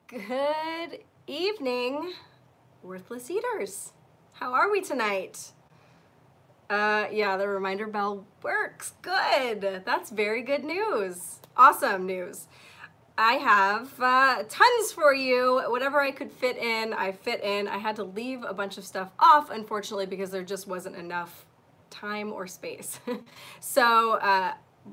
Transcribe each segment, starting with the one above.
Good evening, worthless eaters. How are we tonight? Yeah, the reminder bell works. Good. That's very good news. Awesome news. I have tons for you. Whatever I could fit in, I fit in. I had to leave a bunch of stuff off, unfortunately, because there just wasn't enough time or space. So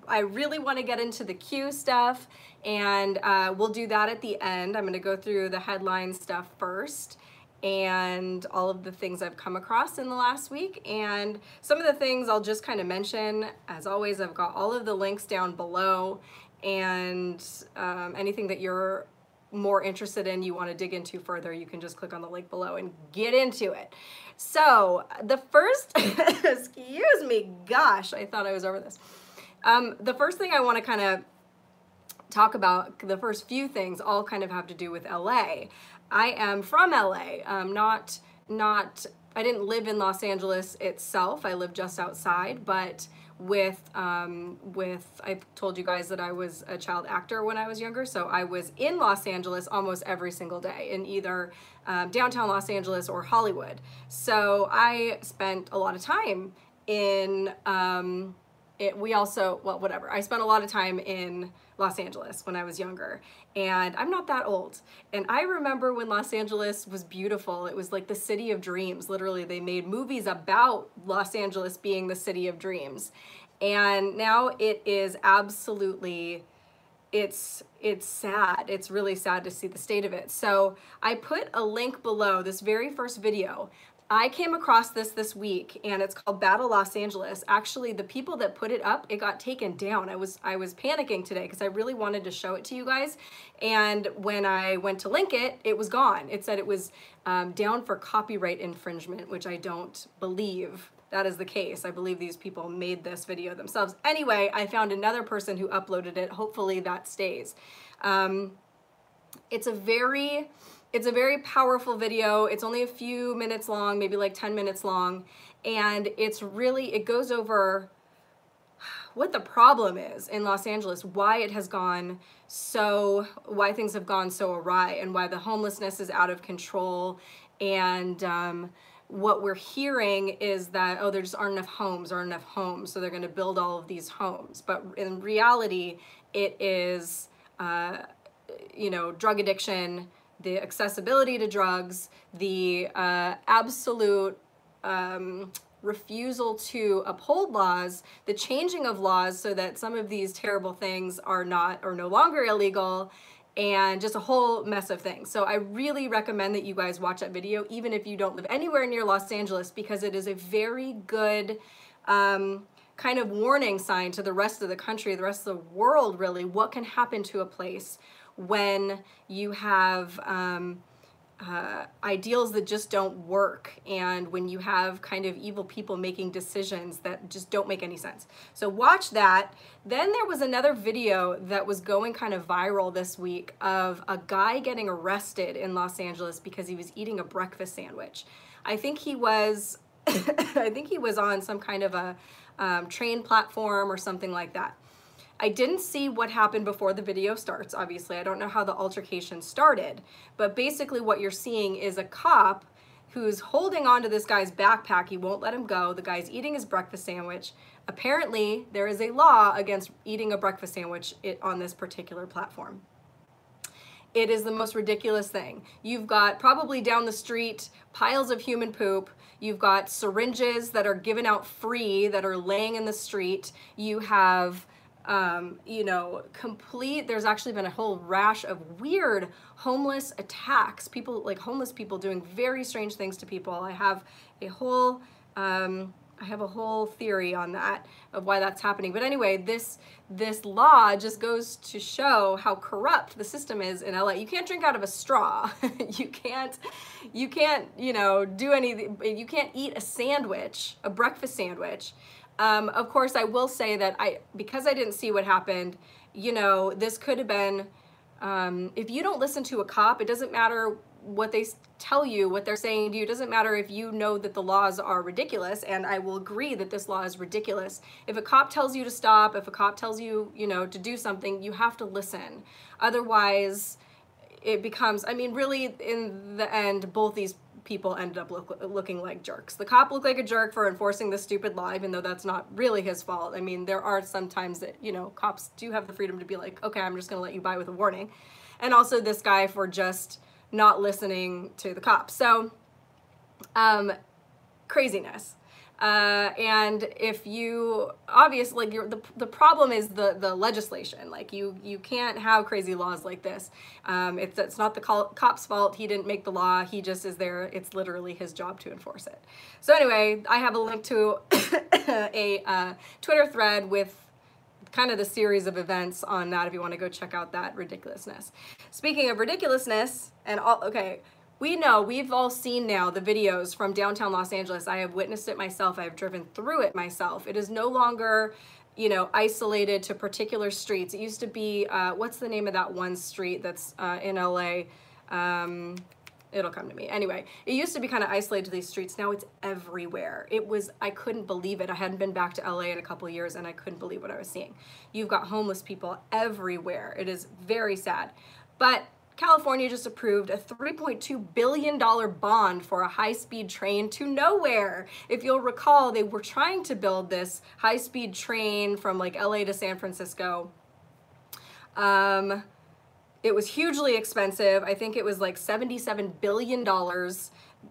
I really want to get into the Q stuff, and we'll do that at the end. I'm going to go through the headline stuff first and all of the things I've come across in the last week, and some of the things I'll just kind of mention. As always, I've got all of the links down below, and anything that you're more interested in, you want to dig into further, you can just click on the link below and get into it. So the first, excuse me, gosh, I thought I was over this. The first thing I want to kind of talk about, the first few things all kind of have to do with LA. I am from LA. I didn't live in Los Angeles itself. I lived just outside, but I told you guys that I was a child actor when I was younger, so I was in Los Angeles almost every single day in either downtown Los Angeles or Hollywood. So I spent a lot of time in I spent a lot of time in Los Angeles when I was younger, and I'm not that old. And I remember when Los Angeles was beautiful. It was like the city of dreams. Literally, they made movies about Los Angeles being the city of dreams. And now it is absolutely, it's sad. It's really sad to see the state of it. So I put a link below this very first video. I came across this week, and it's called Battle Los Angeles. Actually, the people that put it up, it got taken down. I was panicking today because I really wanted to show it to you guys. And when I went to link it, it was gone. It said it was down for copyright infringement, which I don't believe that is the case. I believe these people made this video themselves. Anyway, I found another person who uploaded it. Hopefully that stays. It's a very powerful video. It's only a few minutes long, maybe like 10 minutes long. And it goes over what the problem is in Los Angeles, why things have gone so awry, and why the homelessness is out of control. And what we're hearing is that, oh, there just aren't enough homes, so they're gonna build all of these homes. But in reality, it is, drug addiction, the accessibility to drugs, the absolute refusal to uphold laws, the changing of laws so that some of these terrible things are no longer illegal, and just a whole mess of things. So I really recommend that you guys watch that video, even if you don't live anywhere near Los Angeles, because it is a very good kind of warning sign to the rest of the country, the rest of the world, really, what can happen to a place when you have ideals that just don't work, and when you have kind of evil people making decisions that just don't make any sense. So watch that. Then there was another video that was going kind of viral this week of a guy getting arrested in Los Angeles because he was eating a breakfast sandwich. I think he was on some kind of a train platform or something like that. I didn't see what happened before the video starts, obviously. I don't know how the altercation started, but basically what you're seeing is a cop who's holding onto this guy's backpack. He won't let him go. The guy's eating his breakfast sandwich. Apparently, there is a law against eating a breakfast sandwich on this particular platform. It is the most ridiculous thing. You've got probably down the street piles of human poop. You've got syringes that are given out free that are laying in the street. You have there's actually been a whole rash of weird homeless attacks. Homeless people doing very strange things to people. I have a whole theory on that, of why that's happening. But anyway, this law just goes to show how corrupt the system is in LA. You can't drink out of a straw. you can't do anything. You can't eat a breakfast sandwich. Of course, I will say that because I didn't see what happened, this could have been, if you don't listen to a cop, it doesn't matter what they tell you, what they're saying to you. It doesn't matter if you know that the laws are ridiculous, and I will agree that this law is ridiculous. If a cop tells you to stop, if a cop tells you, to do something, you have to listen. Otherwise, it becomes, I mean, really, in the end, both these people ended up looking like jerks. The cop looked like a jerk for enforcing this stupid law, even though that's not really his fault. I mean, there are some times that, you know, cops do have the freedom to be like, okay, I'm just gonna let you by with a warning. And also this guy for just not listening to the cops. So, craziness. And if you, obviously, like the problem is the legislation. Like you can't have crazy laws like this. It's not the cop's fault. He didn't make the law. He just is there. It's literally his job to enforce it. So anyway, I have a link to a Twitter thread with kind of the series of events on that if you want to go check out that ridiculousness. Speaking of ridiculousness, and all, okay, we've all seen now the videos from downtown Los Angeles. I have witnessed it myself. I have driven through it myself. It is no longer, you know, isolated to particular streets. It used to be, what's the name of that one street that's in LA? It'll come to me. Anyway, it used to be kind of isolated to these streets. Now it's everywhere. I couldn't believe it. I hadn't been back to LA in a couple of years and I couldn't believe what I was seeing. You've got homeless people everywhere. It is very sad. But California just approved a $3.2 billion bond for a high-speed train to nowhere. If you'll recall, they were trying to build this high-speed train from like LA to San Francisco. It was hugely expensive. I think it was like $77 billion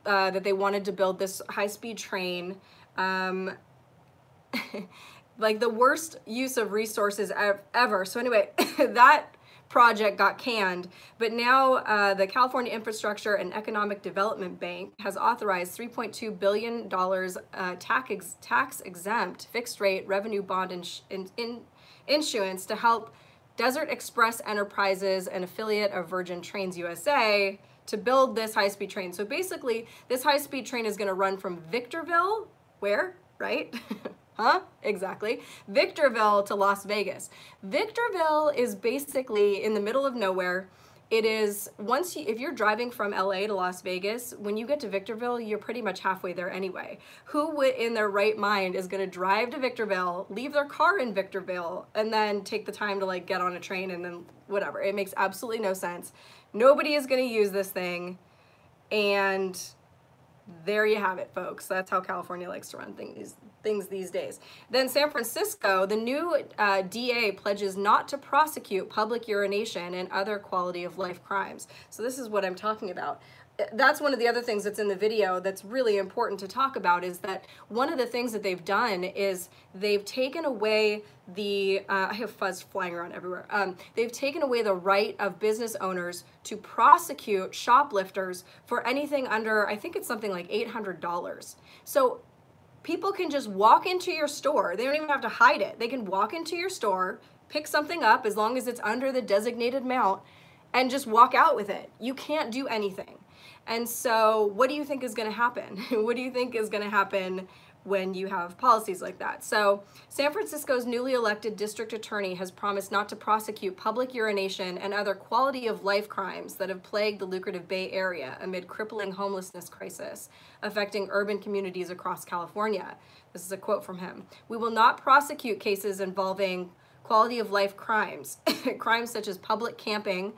that they wanted to build this high-speed train. Like the worst use of resources ever. So anyway, that project got canned, but now the California Infrastructure and Economic Development Bank has authorized $3.2 billion tax-exempt fixed-rate revenue bond issuance to help Desert Express Enterprises, an affiliate of Virgin Trains USA, to build this high-speed train. So basically, this high-speed train is going to run from Victorville, where, right? Huh? Exactly. Victorville to Las Vegas. Victorville is basically in the middle of nowhere. It is, if you're driving from LA to Las Vegas, when you get to Victorville, you're pretty much halfway there anyway. Who would, in their right mind, is going to drive to Victorville, leave their car in Victorville, and then take the time to like get on a train and then whatever? It makes absolutely no sense. Nobody is going to use this thing, and there you have it, folks. That's how California likes to run things these days. Then San Francisco, the new DA pledges not to prosecute public urination and other quality of life crimes. So this is what I'm talking about. That's one of the other things that's in the video that's really important to talk about, is that one of the things that they've done is they've taken away the, I have fuzz flying around everywhere. They've taken away the right of business owners to prosecute shoplifters for anything under, I think it's something like $800. So people can just walk into your store. They don't even have to hide it. They can walk into your store, pick something up as long as it's under the designated amount, and just walk out with it. You can't do anything. And so what do you think is going to happen? What do you think is going to happen when you have policies like that? So San Francisco's newly elected district attorney has promised not to prosecute public urination and other quality of life crimes that have plagued the lucrative Bay Area amid crippling homelessness crisis affecting urban communities across California. This is a quote from him. "We will not prosecute cases involving quality of life crimes, crimes such as public camping,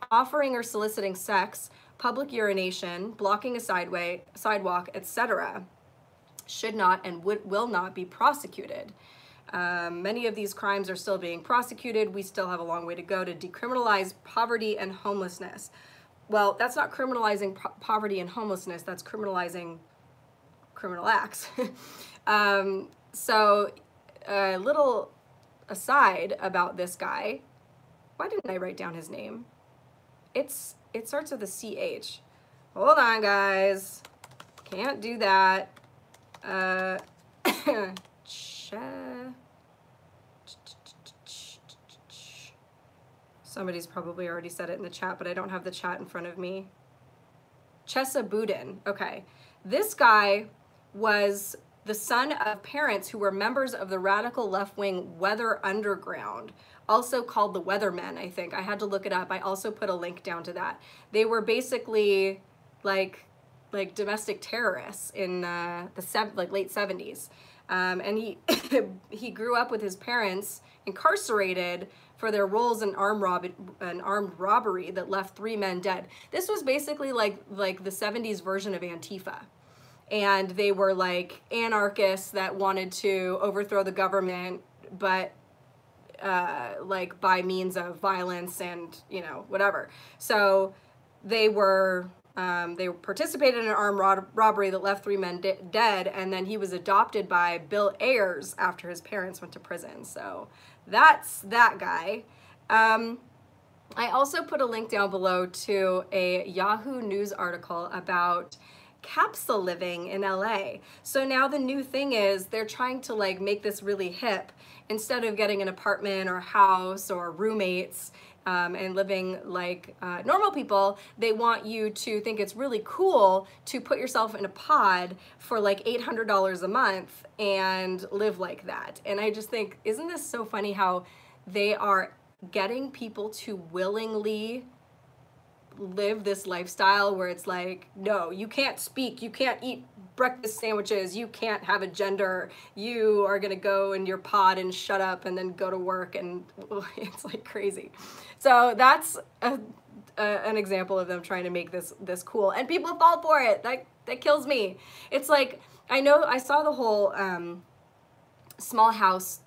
offering or soliciting sex, public urination, blocking a sidewalk, etc. should not and will not be prosecuted. Many of these crimes are still being prosecuted. We still have a long way to go to decriminalize poverty and homelessness." Well, that's not criminalizing poverty and homelessness. That's criminalizing criminal acts. So a little aside about this guy. Why didn't I write down his name? It starts with a CH. Hold on, guys. Can't do that. Somebody's probably already said it in the chat, but I don't have the chat in front of me. Chesa Boudin. Okay. This guy was the son of parents who were members of the radical left-wing Weather Underground, also called the Weathermen, I think. I had to look it up. I also put a link down to that. They were basically like domestic terrorists in the late 70s. And he he grew up with his parents incarcerated for their roles in an armed robbery that left 3 men dead. This was basically like the 70s version of Antifa. And they were like anarchists that wanted to overthrow the government, but like by means of violence and, you know, whatever. So they participated in an armed robbery that left 3 men dead, and then he was adopted by Bill Ayers after his parents went to prison. So that's that guy. I also put a link down below to a Yahoo News article about Capsule Living in LA. So now the new thing is they're trying to like make this really hip. Instead of getting an apartment or house or roommates and living like normal people, they want you to think it's really cool to put yourself in a pod for like $800 a month and live like that. And I just think, isn't this so funny how they are getting people to willingly live this lifestyle where it's like, no, you can't speak, you can't eat breakfast sandwiches, you can't have a gender, you are gonna go in your pod and shut up and then go to work, and it's like crazy. So that's an example of them trying to make this cool, and people fall for it. That kills me. It's like, I know I saw the whole small house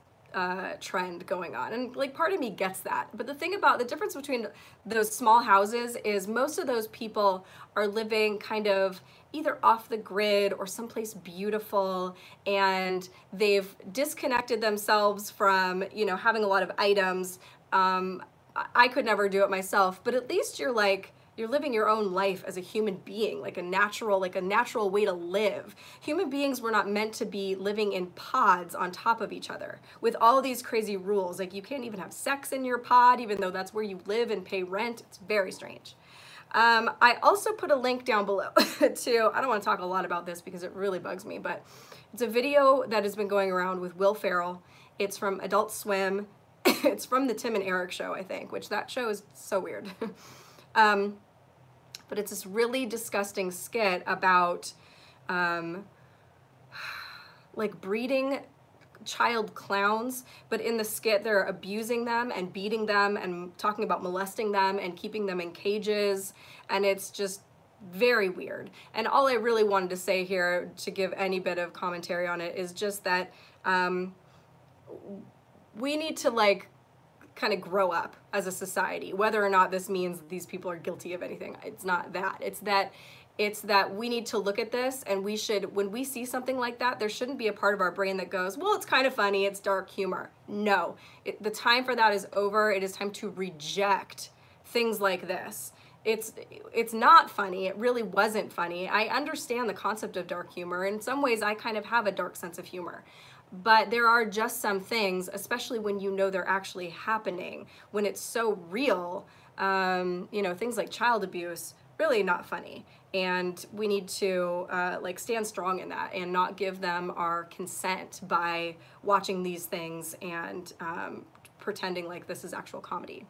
trend going on, and like part of me gets that, but the thing about the difference between those small houses is most of those people are living kind of either off the grid or someplace beautiful, and they've disconnected themselves from, you know, having a lot of items. I could never do it myself, but at least you're living your own life as a human being, like a natural way to live. Human beings were not meant to be living in pods on top of each other with all these crazy rules. Like you can't even have sex in your pod, even though that's where you live and pay rent. It's very strange. I also put a link down below to, I don't want to talk a lot about this because it really bugs me, but it's a video that has been going around with Will Ferrell. It's from Adult Swim. It's from the Tim and Eric show, I think, which that show is so weird. But it's this really disgusting skit about like breeding child clowns, but in the skit they're abusing them and beating them and talking about molesting them and keeping them in cages, and it's just very weird. And all I really wanted to say here to give any bit of commentary on it is just that we need to like kind of grow up as a society, whether or not this means that these people are guilty of anything. It's not that. It's that we need to look at this, and we should, when we see something like that, there shouldn't be a part of our brain that goes, well, it's kind of funny, it's dark humor. No, the time for that is over. It is time to reject things like this. It's not funny. It really wasn't funny. I understand the concept of dark humor. In some ways, I kind of have a dark sense of humor. But there are just some things, especially when you know they're actually happening, when it's so real, you know, things like child abuse, really not funny. And we need to like stand strong in that and not give them our consent by watching these things and pretending like this is actual comedy.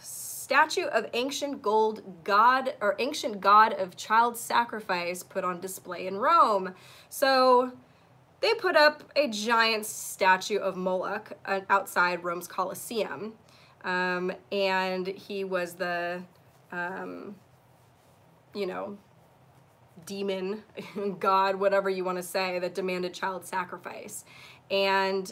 Statue of ancient god of child sacrifice put on display in Rome. So they put up a giant statue of Moloch outside Rome's Colosseum, and he was the, you know, demon, god, whatever you want to say, that demanded child sacrifice. And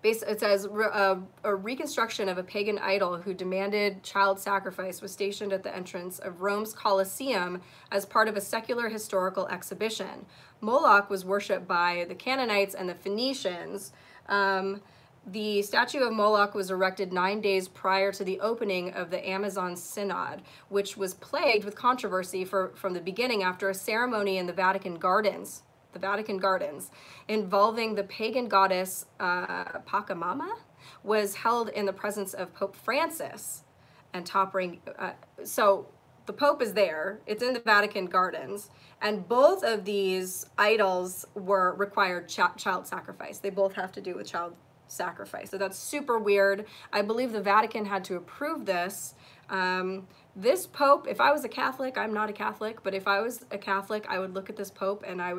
it says a reconstruction of a pagan idol who demanded child sacrifice was stationed at the entrance of Rome's Colosseum as part of a secular historical exhibition. Moloch was worshipped by the Canaanites and the Phoenicians. The statue of Moloch was erected 9 days prior to the opening of the Amazon Synod, which was plagued with controversy from the beginning after a ceremony in the Vatican Gardens, involving the pagan goddess Pachamama, was held in the presence of Pope Francis and top-rank. So the Pope is there, it's in the Vatican Gardens, and both of these idols required child sacrifice. They both have to do with child sacrifice. So that's super weird. I believe the Vatican had to approve this. This Pope, if I was a Catholic, I'm not a Catholic, but if I was a Catholic, I would look at this Pope and I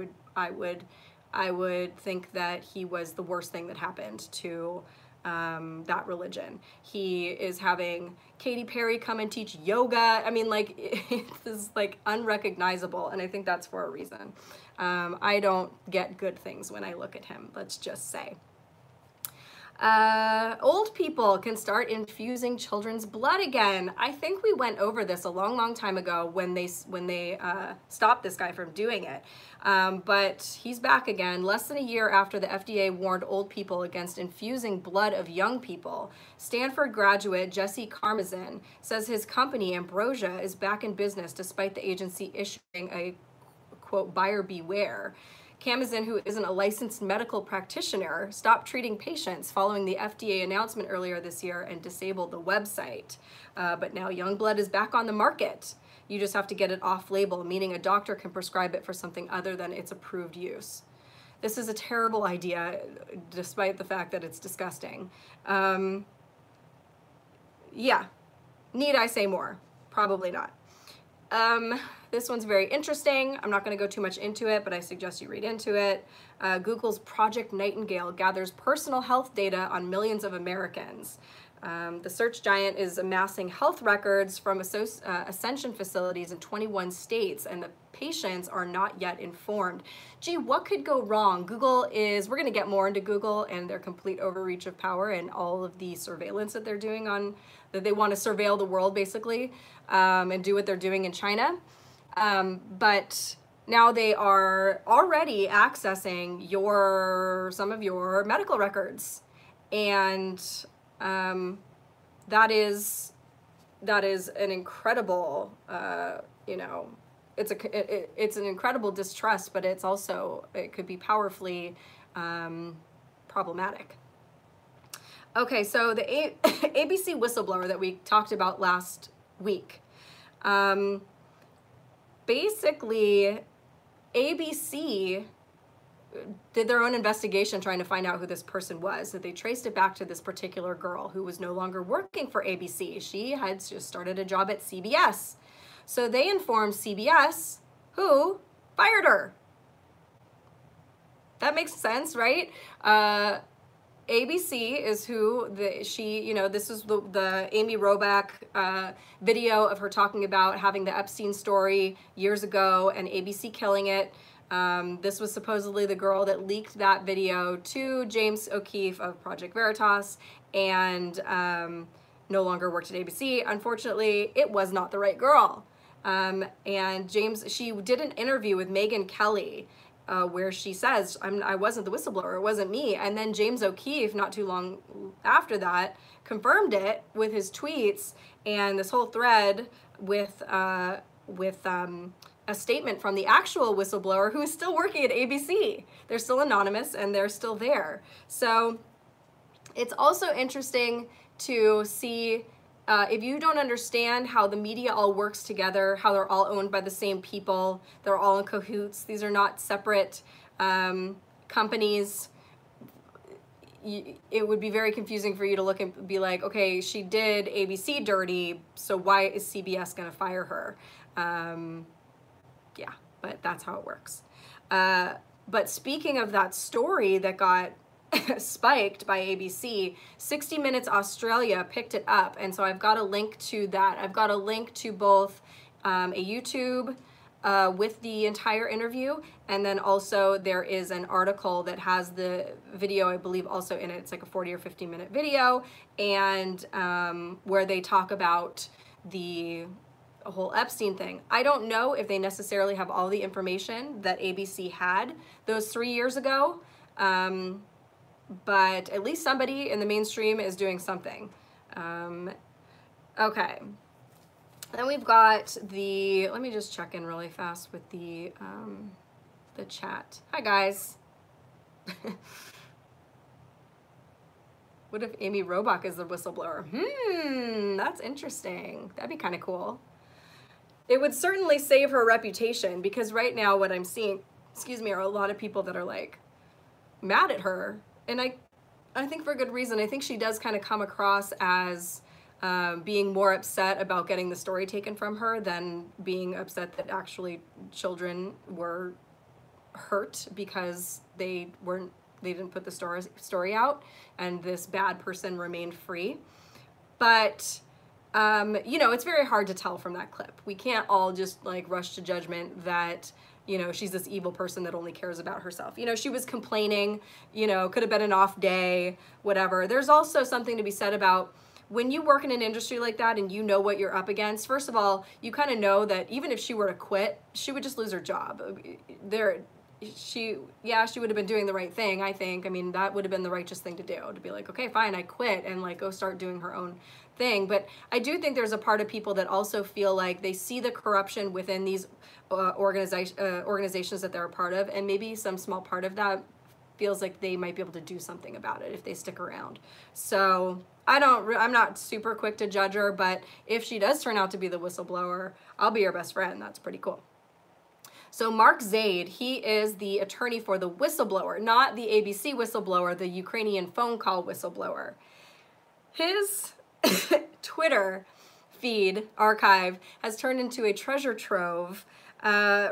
would think that he was the worst thing that happened to that religion. He is having Katy Perry come and teach yoga. I mean, like, it's like unrecognizable, and I think that's for a reason. I don't get good things when I look at him, let's just say. Old people can start infusing children's blood again. I think we went over this a long time ago when they stopped this guy from doing it. But he's back again, less than a year after the FDA warned old people against infusing blood of young people. Stanford graduate Jesse Karmazin says his company, Ambrosia, is back in business despite the agency issuing a, quote, buyer beware. Karmazin, who isn't a licensed medical practitioner, stopped treating patients following the FDA announcement earlier this year and disabled the website. But now young blood is back on the market. You just have to get it off-label, meaning a doctor can prescribe it for something other than its approved use. This is a terrible idea, despite the fact that it's disgusting. Yeah, need I say more? Probably not. This one's very interesting. I'm not going to go too much into it, but I suggest you read into it. Google's Project Nightengale gathers personal health data on millions of Americans. The search giant is amassing health records from Ascension facilities in 21 states, and the patients are not yet informed. Gee, what could go wrong? Google is, we're going to get more into Google and their complete overreach of power and all of the surveillance that they're doing on, that they want to surveil the world basically, and do what they're doing in China. But now they are already accessing some of your medical records, and that is an incredible, you know, it's an incredible distrust, but it's also, it could be powerfully problematic. Okay, so the ABC whistleblower that we talked about last week. Basically, ABC did their own investigation trying to find out who this person was. So they traced it back to this particular girl who was no longer working for ABC. She had just started a job at CBS. So they informed CBS, who fired her. That makes sense, right? ABC is who you know, this is the Amy Robach video of her talking about having the Epstein story years ago and ABC killing it. This was supposedly the girl that leaked that video to James O'Keefe of Project Veritas and no longer worked at ABC. Unfortunately, it was not the right girl. And she did an interview with Megyn Kelly where she says, I wasn't the whistleblower, it wasn't me. And then James O'Keefe, not too long after that, confirmed it with his tweets and this whole thread with a statement from the actual whistleblower who is still working at ABC. They're still anonymous and they're still there. So it's also interesting to see if you don't understand how the media all works together, how they're all owned by the same people, they're all in cahoots, these are not separate companies, it would be very confusing for you to look and be like, okay, she did ABC dirty, so why is CBS gonna fire her? Yeah, but that's how it works. But speaking of that story that got spiked by ABC, 60 Minutes Australia picked it up, and so I've got a link to that. I've got a link to both a YouTube with the entire interview, and then also there is an article that has the video, I believe, also in it. It's like a 40 or 50 minute video, and where they talk about the whole Epstein thing. I don't know if they necessarily have all the information that ABC had those 3 years ago, but at least somebody in the mainstream is doing something. Okay. Then we've got the, let me just check in really fast with the chat. Hi guys. What if Amy Robach is the whistleblower? That's interesting. That'd be kind of cool. It would certainly save her reputation, because right now what I'm seeing, excuse me, are a lot of people that are like mad at her. And I think for good reason. I think she does kind of come across as being more upset about getting the story taken from her than being upset that actually children were hurt because they weren't they didn't put the story out, and this bad person remained free. But you know, it's very hard to tell from that clip. We can't all just like rush to judgment that, you know, she's this evil person that only cares about herself. You know, she was complaining, you know, could have been an off day, whatever. There's also something to be said about when you work in an industry like that and you know what you're up against. First of all, you kind of know that even if she were to quit, she would just lose her job. She would have been doing the right thing, I think. I mean, that would have been the righteous thing to do, to be like, okay, fine, I quit, and like go start doing her own thing. But I do think there's a part of people that also feel like they see the corruption within these organizations that they're a part of, and maybe some small part of that feels like they might be able to do something about it if they stick around. So I'm not super quick to judge her, but if she does turn out to be the whistleblower, I'll be your best friend. That's pretty cool. So Mark Zaid, he is the attorney for the whistleblower, not the ABC whistleblower, the Ukrainian phone call whistleblower. His Twitter feed archive has turned into a treasure trove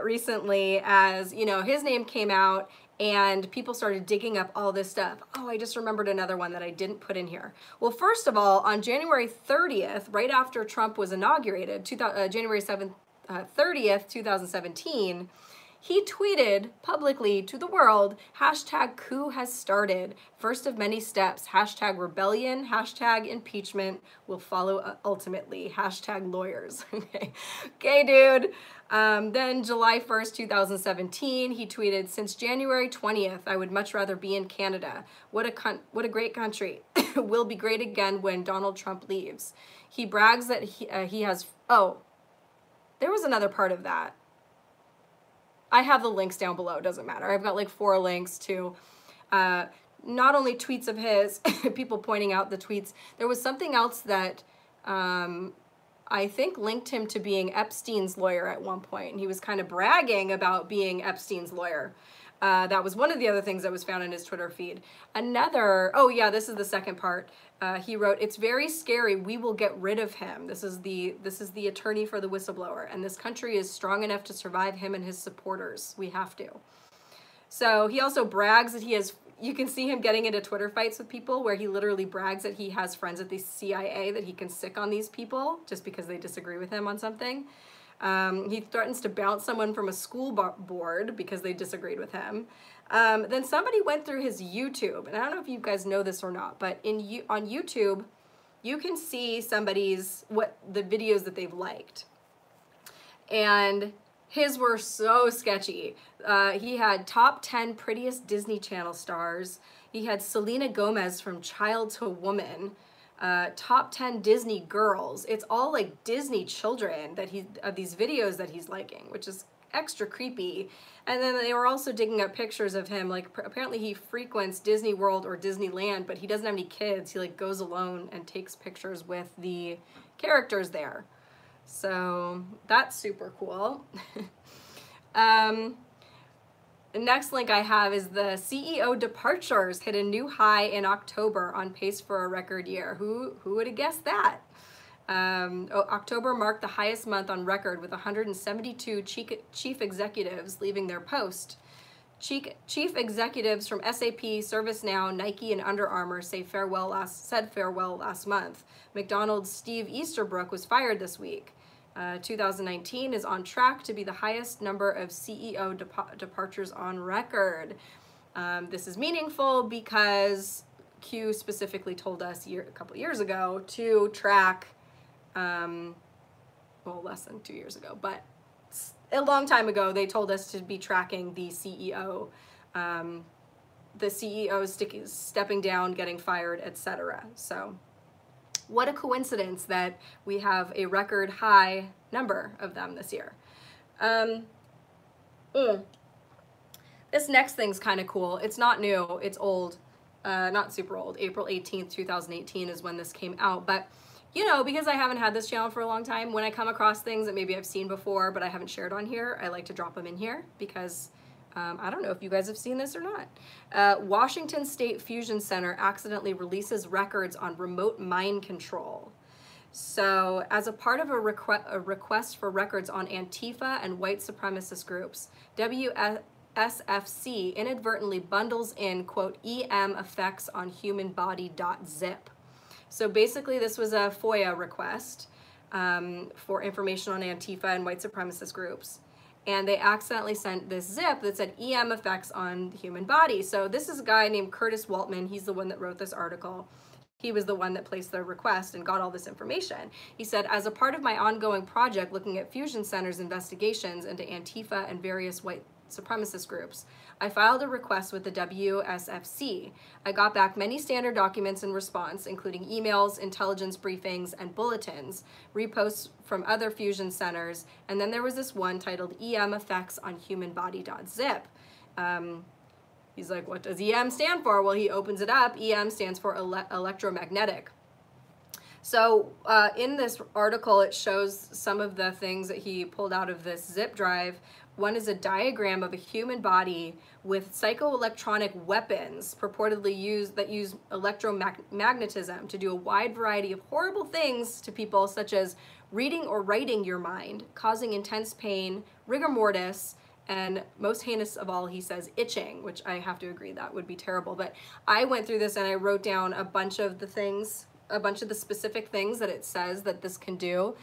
recently, as, you know, his name came out and people started digging up all this stuff. Oh, I just remembered another one that I didn't put in here. Well, first of all, on January 30th, right after Trump was inaugurated, January 30th, 2017, he tweeted publicly to the world, hashtag coup has started. First of many steps, hashtag rebellion, hashtag impeachment will follow ultimately, hashtag lawyers. Okay, dude. Then July 1st, 2017, he tweeted, since January 20th, I would much rather be in Canada. What a great country. Will be great again when Donald Trump leaves. He brags that he has, oh, there was another part of that. I have the links down below, doesn't matter. I've got like 4 links to not only tweets of his, people pointing out the tweets. There was something else that I think linked him to being Epstein's lawyer at one point, and he was kind of bragging about being Epstein's lawyer. That was one of the other things that was found in his Twitter feed. Another, oh yeah, this is the second part. He wrote, it's very scary, we will get rid of him. This is the attorney for the whistleblower, and this country is strong enough to survive him and his supporters. We have to. So he also brags that he has, you can see him getting into Twitter fights with people where he literally brags that he has friends at the CIA that he can sick on these people just because they disagree with him on something. He threatens to bounce someone from a school board because they disagreed with him. Then somebody went through his YouTube, and I don't know if you guys know this or not, but on YouTube, you can see the videos that they've liked. And his were so sketchy. He had top 10 prettiest Disney Channel stars. He had Selena Gomez from Child to Woman. Top 10 Disney girls. It's all like Disney children that of these videos that he's liking, which is extra creepy. And then they were also digging up pictures of him. Like apparently he frequents Disney World or Disneyland, but he doesn't have any kids. He like goes alone and takes pictures with the characters there. So that's super cool. The next link I have is the CEO departures hit a new high in October, on pace for a record year. Who would have guessed that? October marked the highest month on record with 172 chief executives leaving their post. Chief executives from SAP, ServiceNow, Nike, and Under Armour said farewell last month. McDonald's Steve Easterbrook was fired this week. 2019 is on track to be the highest number of CEO departures on record. This is meaningful because Q specifically told us a couple years ago to track, well, less than 2 years ago, but a long time ago, they told us to be tracking the CEO, stepping down, getting fired, etc. So what a coincidence that we have a record high number of them this year. This next thing's kind of cool. It's not new, it's old, not super old. April 18th, 2018 is when this came out, but you know, because I haven't had this channel for a long time, when I come across things that maybe I've seen before but I haven't shared on here, I like to drop them in here because I don't know if you guys have seen this or not. Washington State Fusion Center accidentally releases records on remote mind control. So as a part of a request for records on Antifa and white supremacist groups, WSFC inadvertently bundles in, quote, EM effects on human body.zip. So basically this was a FOIA request for information on Antifa and white supremacist groups. And they accidentally sent this zip that said EM effects on the human body. So this is a guy named Curtis Waltman. He's the one that wrote this article. He was the one that placed the request and got all this information. He said, as a part of my ongoing project looking at fusion centers investigations into Antifa and various white supremacist groups, I filed a request with the WSFC. I got back many standard documents in response, including emails, intelligence briefings, and bulletins, reposts from other fusion centers, and then there was this one titled EM Effects on Human Body.zip. He's like, what does EM stand for? Well, he opens it up. EM stands for electromagnetic. So in this article, it shows some of the things that he pulled out of this zip drive. One is a diagram of a human body with psychoelectronic weapons purportedly use electromagnetism to do a wide variety of horrible things to people, such as reading or writing your mind, causing intense pain, rigor mortis, and most heinous of all, he says, itching, which I have to agree that would be terrible. But I went through this and I wrote down a bunch of the things, a bunch of the specific things that it says that this can do.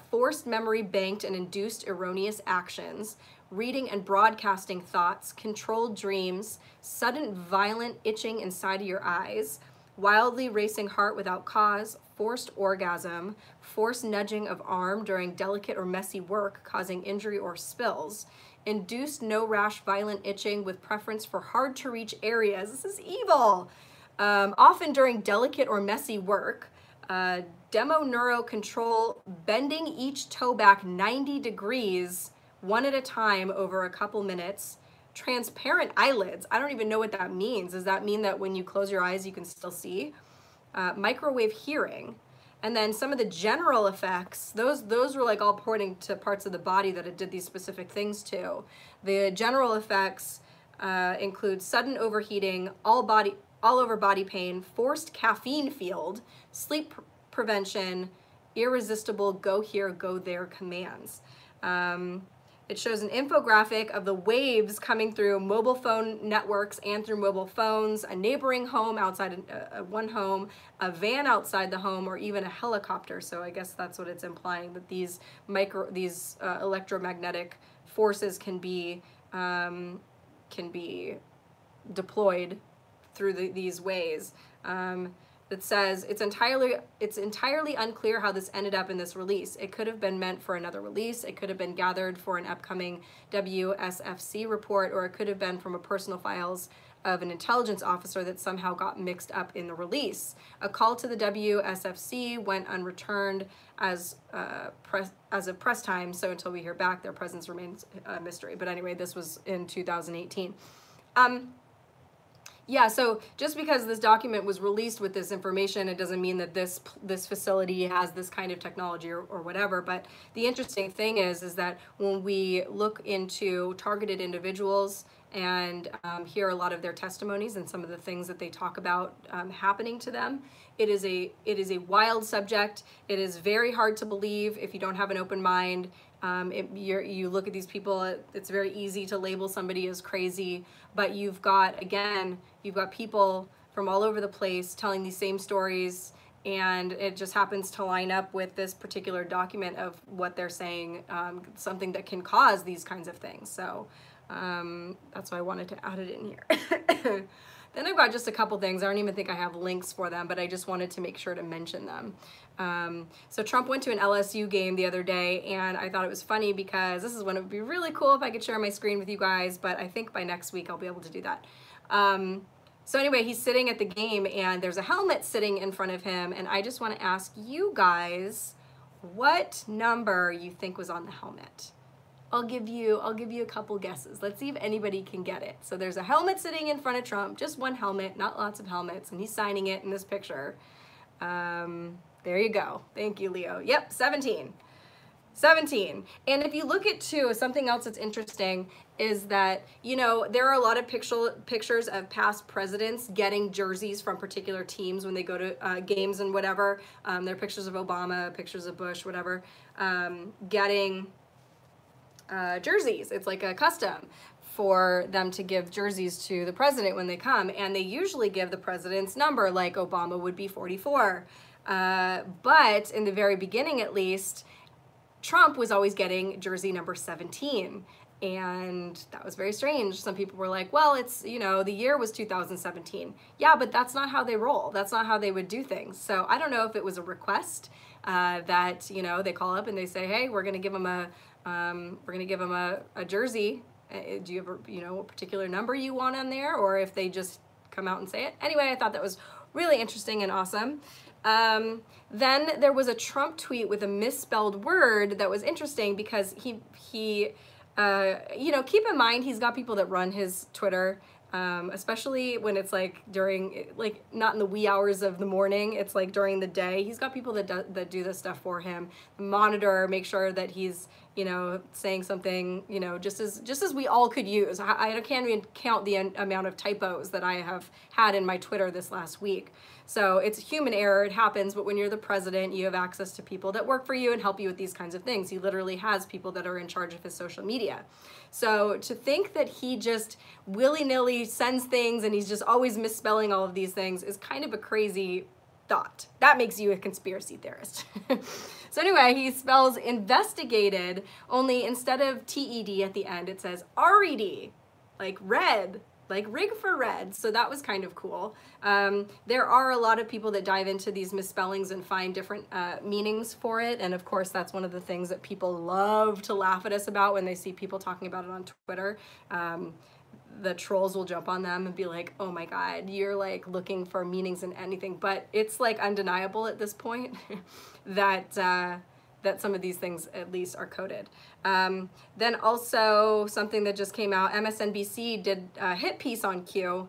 Forced memory banked and induced erroneous actions, reading and broadcasting thoughts, controlled dreams, sudden violent itching inside of your eyes, wildly racing heart without cause, forced orgasm, forced nudging of arm during delicate or messy work causing injury or spills, induced no rash violent itching with preference for hard to reach areas. This is evil. Often during delicate or messy work, demo neuro control, bending each toe back 90 degrees, one at a time over a couple minutes, transparent eyelids. I don't even know what that means. Does that mean that when you close your eyes, you can still see? Microwave hearing. And then some of the general effects, those were like all pointing to parts of the body that it did these specific things to. The general effects include sudden overheating, all over body pain, forced caffeine field, sleep prevention, irresistible go here, go there commands. It shows an infographic of the waves coming through mobile phone networks and through mobile phones, a neighboring home outside one home, a van outside the home, or even a helicopter. So I guess that's what it's implying, that these electromagnetic forces can be deployed through these ways. That says it's entirely unclear how this ended up in this release. It could have been meant for another release. It could have been gathered for an upcoming WSFC report, or it could have been from a personal files of an intelligence officer that somehow got mixed up in the release. A call to the WSFC went unreturned as of press time, so until we hear back, their presence remains a mystery. But anyway, this was in 2018. Yeah, so just because this document was released with this information, it doesn't mean that this facility has this kind of technology or whatever. But the interesting thing is that when we look into targeted individuals and hear a lot of their testimonies and some of the things that they talk about happening to them, it is a wild subject. It is very hard to believe if you don't have an open mind. You look at these people, it's very easy to label somebody as crazy, but you've got people from all over the place telling these same stories, and it just happens to line up with this particular document of what they're saying, something that can cause these kinds of things. So that's why I wanted to add it in here. Then I've got just a couple things. I don't even think I have links for them, but I just wanted to make sure to mention them. So Trump went to an LSU game the other day, and I thought it was funny because this is when it would be really cool if I could share my screen with you guys, but I think by next week I'll be able to do that. So anyway, he's sitting at the game, and there's a helmet sitting in front of him, and I just want to ask you guys what number you think was on the helmet. I'll give you a couple guesses. Let's see if anybody can get it. So there's a helmet sitting in front of Trump, just one helmet, not lots of helmets, and he's signing it in this picture. There you go. Thank you, Leo. Yep, 17. 17. And if you look at too, something else that's interesting is that, you know, there are a lot of pictures of past presidents getting jerseys from particular teams when they go to games and whatever. There are pictures of Obama, pictures of Bush, whatever, getting jerseys. It's like a custom. for them to give jerseys to the president when they come, and they usually give the president's number, like Obama would be 44. But in the very beginning, at least, Trump was always getting jersey number 17. And that was very strange. Some people were like, well, it's, you know, the year was 2017. Yeah, but that's not how they roll. That's not how they would do things. So I don't know if it was a request that, you know, they call up and they say, hey, we're going to give them a jersey. Do you have a, you know, a particular number you want on there? Or if they just come out and say it. Anyway, I thought that was really interesting and awesome. Then there was a Trump tweet with a misspelled word that was interesting because he you know, keep in mind he's got people that run his Twitter, especially when it's like during, like not in the wee hours of the morning, it's like during the day. He's got people that do this stuff for him, monitor, make sure that he's, you know, saying something, you know, just as we all could use. I can't even count the amount of typos that I have had in my Twitter this last week. So it's human error, it happens, but when you're the president, you have access to people that work for you and help you with these kinds of things. He literally has people that are in charge of his social media. So to think that he just willy-nilly sends things and he's just always misspelling all of these things is kind of a crazy thought. That makes you a conspiracy theorist. So anyway, he spells investigated, only instead of TED at the end, it says RED, like red. Like rig for red, so that was kind of cool. There are a lot of people that dive into these misspellings and find different meanings for it, and of course that's one of the things that people love to laugh at us about when they see people talking about it on Twitter. The trolls will jump on them and be like, oh my god, you're like looking for meanings in anything, but it's like undeniable at this point that that some of these things at least are coded. Then also something that just came out, MSNBC did a hit piece on Q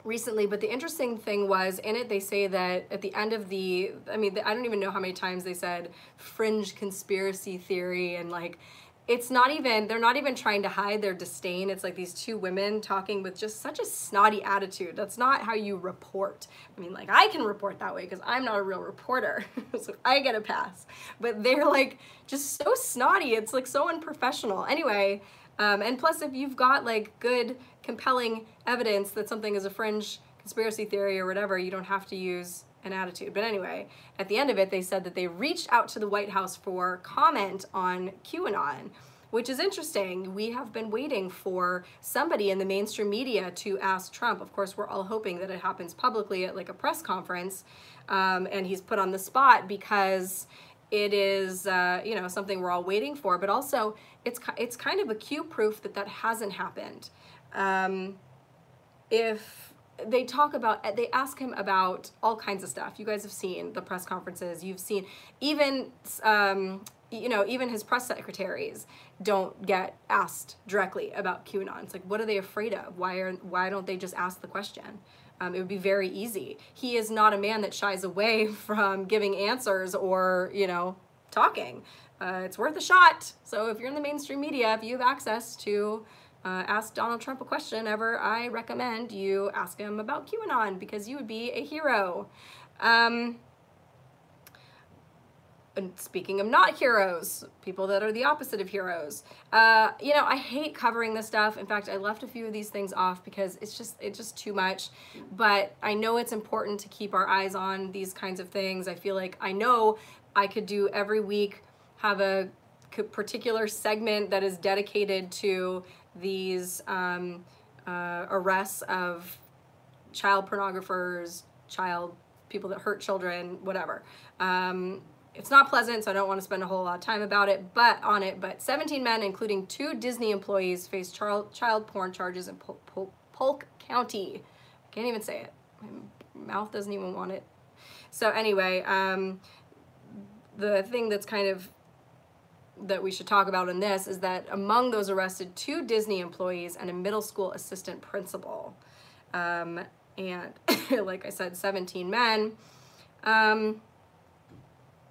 recently, but the interesting thing was in it they say that at the end of the, I mean, I don't even know how many times they said fringe conspiracy theory, and like, it's not even, they're not even trying to hide their disdain. It's like these two women talking with just such a snotty attitude. That's not how you report. I mean, like, I can report that way because I'm not a real reporter, so I get a pass. But they're like just so snotty. It's like so unprofessional. Anyway, and plus if you've got like good, compelling evidence that something is a fringe conspiracy theory or whatever, you don't have to use an attitude. But anyway, at the end of it, they said that they reached out to the White House for comment on QAnon, which is interesting. We have been waiting for somebody in the mainstream media to ask Trump. Of course, we're all hoping that it happens publicly at like a press conference, and he's put on the spot because it is, you know, something we're all waiting for. But also, it's kind of a Q proof that that hasn't happened. If they talk about, they ask him about all kinds of stuff. You guys have seen the press conferences. You've seen even, you know, even his press secretaries don't get asked directly about QAnon. It's like, what are they afraid of? Why don't they just ask the question? It would be very easy. He is not a man that shies away from giving answers or, you know, talking. It's worth a shot. So if you're in the mainstream media, if you have access to ask Donald Trump a question ever, I recommend you ask him about QAnon because you would be a hero. And speaking of not heroes, people that are the opposite of heroes, you know, I hate covering this stuff. In fact, I left a few of these things off because it's just too much. But I know it's important to keep our eyes on these kinds of things. I feel like I know I could do every week, have a particular segment that is dedicated to these arrests of child pornographers, people that hurt children, whatever. It's not pleasant, so I don't want to spend a whole lot of time about it, but 17 men, including 2 Disney employees, face child porn charges in Polk County. I can't even say it. My mouth doesn't even want it. So anyway, the thing that's kind of that we should talk about in this is that among those arrested, 2 Disney employees and a middle school assistant principal. And like I said, 17 men.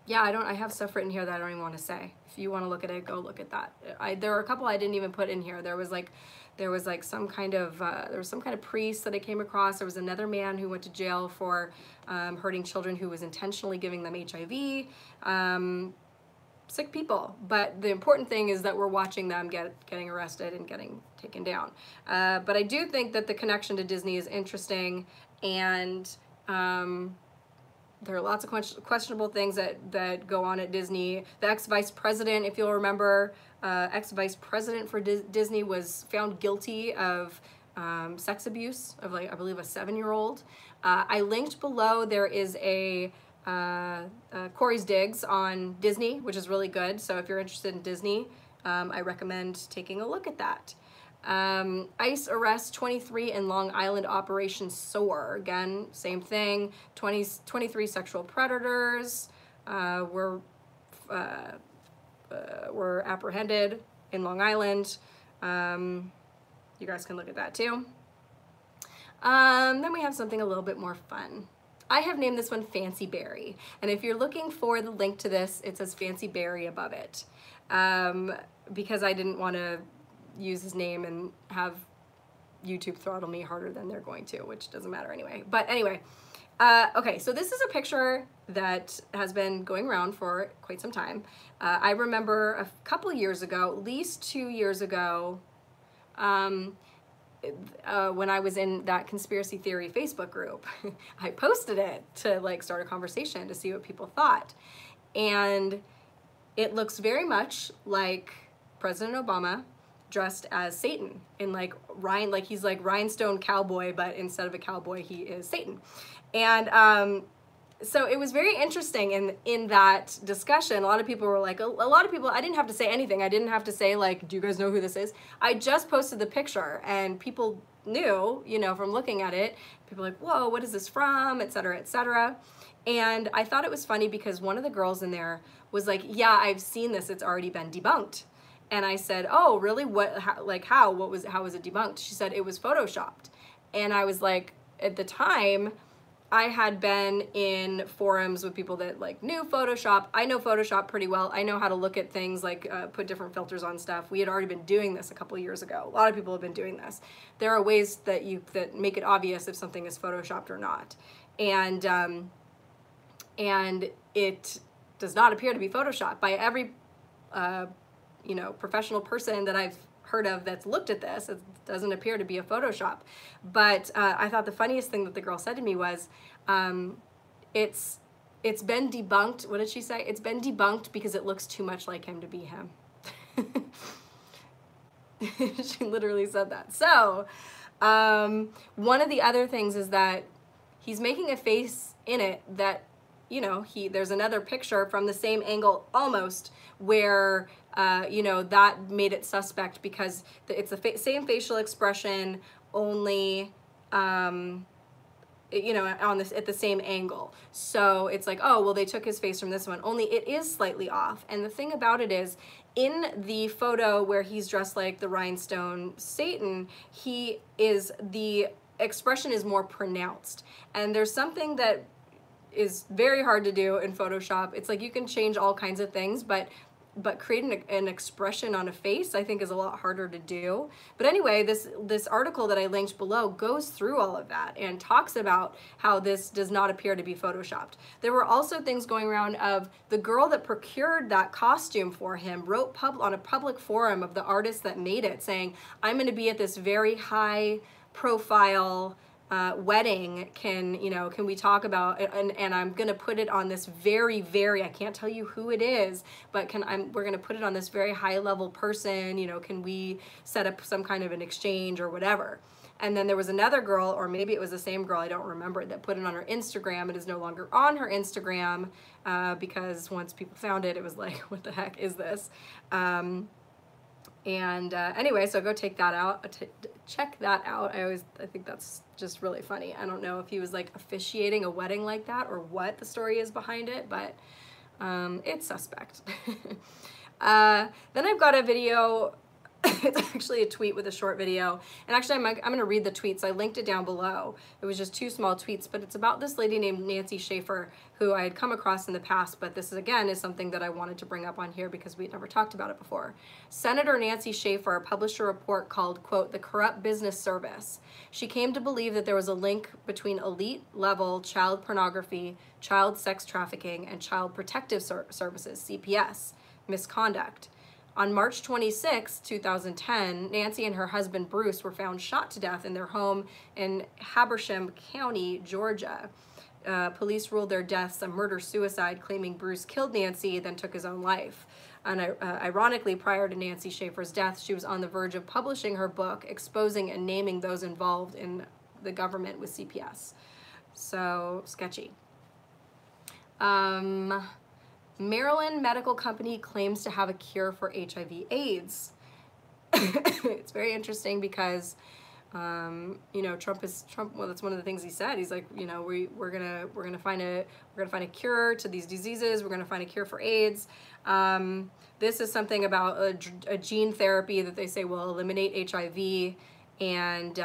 Yeah, I have stuff written here that I don't even want to say. If you want to look at it, go look at that. There were a couple I didn't even put in here. There was some kind of priest that I came across. There was another man who went to jail for hurting children who was intentionally giving them HIV. sick people, but the important thing is that we're watching them getting arrested and getting taken down. But I do think that the connection to Disney is interesting, and there are lots of questionable things that go on at Disney. The ex-vice president, if you'll remember, ex-vice president for Disney was found guilty of sex abuse of, like, I believe a 7-year-old. I linked below, there is a Corey's Digs on Disney, which is really good. So if you're interested in Disney, I recommend taking a look at that. ICE arrests 23 in Long Island, Operation SOAR. Again, same thing. 23 sexual predators were apprehended in Long Island. You guys can look at that too. Then we have something a little bit more fun. I have named this one Fancy Berry, and if you're looking for the link to this, it says Fancy Berry above it, because I didn't want to use his name and have YouTube throttle me harder than they're going to, which doesn't matter anyway. But anyway, okay, so this is a picture that has been going around for quite some time. I remember a couple years ago, at least 2 years ago, when I was in that conspiracy theory Facebook group, I posted it to, like, start a conversation to see what people thought. And it looks very much like President Obama dressed as Satan in, like, he's like rhinestone cowboy, but instead of a cowboy, he is Satan. And so it was very interesting in that discussion. A lot of people were like, a lot of people, I didn't have to say anything. I didn't have to say, like, do you guys know who this is? I just posted the picture, and people knew, you know, from looking at it. People were like, whoa, what is this from, et cetera, et cetera. And I thought it was funny because one of the girls in there was like, yeah, I've seen this, it's already been debunked. And I said, oh, really? What, how was it debunked? She said it was photoshopped. And I was like, at the time, I had been in forums with people that, like, knew Photoshop. I know Photoshop pretty well. I know how to look at things, like put different filters on stuff. We had already been doing this a couple of years ago. A lot of people have been doing this. There are ways that make it obvious if something is Photoshopped or not. And it does not appear to be Photoshopped by every you know, professional person that I've heard of that's looked at this. It doesn't appear to be a Photoshop. But I thought the funniest thing that the girl said to me was, it's been debunked. What did she say? It's been debunked because it looks too much like him to be him. She literally said that. So one of the other things is that he's making a face in it that, you know, there's another picture from the same angle almost where, you know, that made it suspect because it's the same facial expression, only, you know, at the same angle. So it's like, oh, well, they took his face from this one, only it is slightly off. And the thing about it is, in the photo where he's dressed like the rhinestone Satan, the expression is more pronounced. And there's something that is very hard to do in Photoshop. It's like you can change all kinds of things, but creating an expression on a face, I think, is a lot harder to do. But anyway, this article that I linked below goes through all of that and talks about how this does not appear to be Photoshopped. There were also things going around of the girl that procured that costume for him wrote on a public forum of the artist that made it, saying, I'm going to be at this very high profile wedding, can we talk about it? And I'm gonna put it on this very, I can't tell you who it is, but we're gonna put it on this very high level person, you know, can we set up some kind of an exchange or whatever? And then there was another girl, or maybe it was the same girl, I don't remember, that put it on her Instagram. It is no longer on her Instagram because once people found it, it was like, what the heck is this? Anyway, so go check that out. I think that's just really funny. I don't know if he was, like, officiating a wedding like that or what the story is behind it, but it's suspect. Then I've got a video It's actually a tweet with a short video. And actually, I'm going to read the tweets. I linked it down below. It was just 2 small tweets, but it's about this lady named Nancy Schaefer, who I had come across in the past, but this is, again, is something that I wanted to bring up on here because we'd never talked about it before. Senator Nancy Schaefer published a report called, quote, "The Corrupt Business Service." She came to believe that there was a link between elite-level child pornography, child sex trafficking, and child protective services, CPS, misconduct. On March 26, 2010, Nancy and her husband Bruce were found shot to death in their home in Habersham County, Georgia. Police ruled their deaths a murder-suicide, claiming Bruce killed Nancy, then took his own life. And ironically, prior to Nancy Schaefer's death, she was on the verge of publishing her book, exposing and naming those involved in the government with CPS. So, sketchy. Maryland medical company claims to have a cure for HIV/AIDS. It's very interesting because, you know, Trump. Well, that's one of the things he said. He's like, you know, we're gonna find a cure to these diseases. We're gonna find a cure for AIDS. This is something about a gene therapy that they say will eliminate HIV, and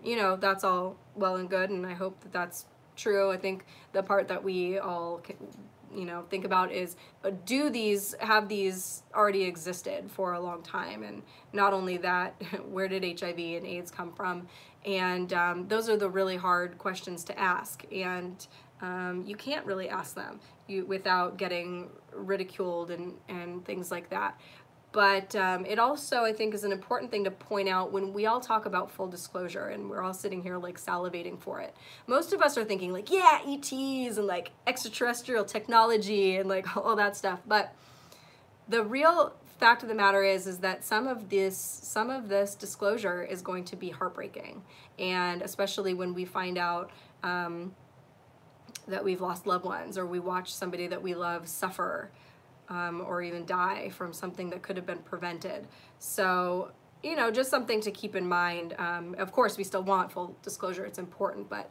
you know, that's all well and good, and I hope that that's true. I think the part that we all you know, think about is, have these already existed for a long time? And not only that, where did HIV and AIDS come from? And those are the really hard questions to ask. And you can't really ask them without getting ridiculed and things like that. But it also, I think, is an important thing to point out when we all talk about full disclosure and we're all sitting here like salivating for it. Most of us are thinking like, yeah, ETs and like extraterrestrial technology and like all that stuff. But the real fact of the matter is that some of this disclosure is going to be heartbreaking. And especially when we find out that we've lost loved ones, or we watch somebody that we love suffer, or even die from something that could have been prevented. So, you know, just something to keep in mind. Of course, we still want full disclosure, it's important, but,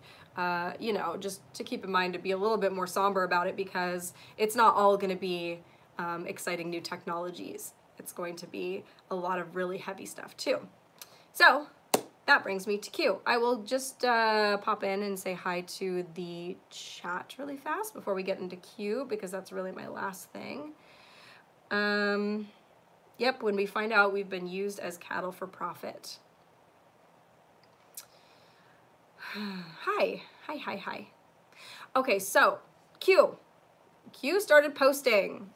you know, just to keep in mind to be a little bit more somber about it, because it's not all going to be exciting new technologies. It's going to be a lot of really heavy stuff too. So that brings me to Q. I will just pop in and say hi to the chat really fast before we get into Q, because that's really my last thing. Yep, when we find out we've been used as cattle for profit. Hi. Okay, so Q started posting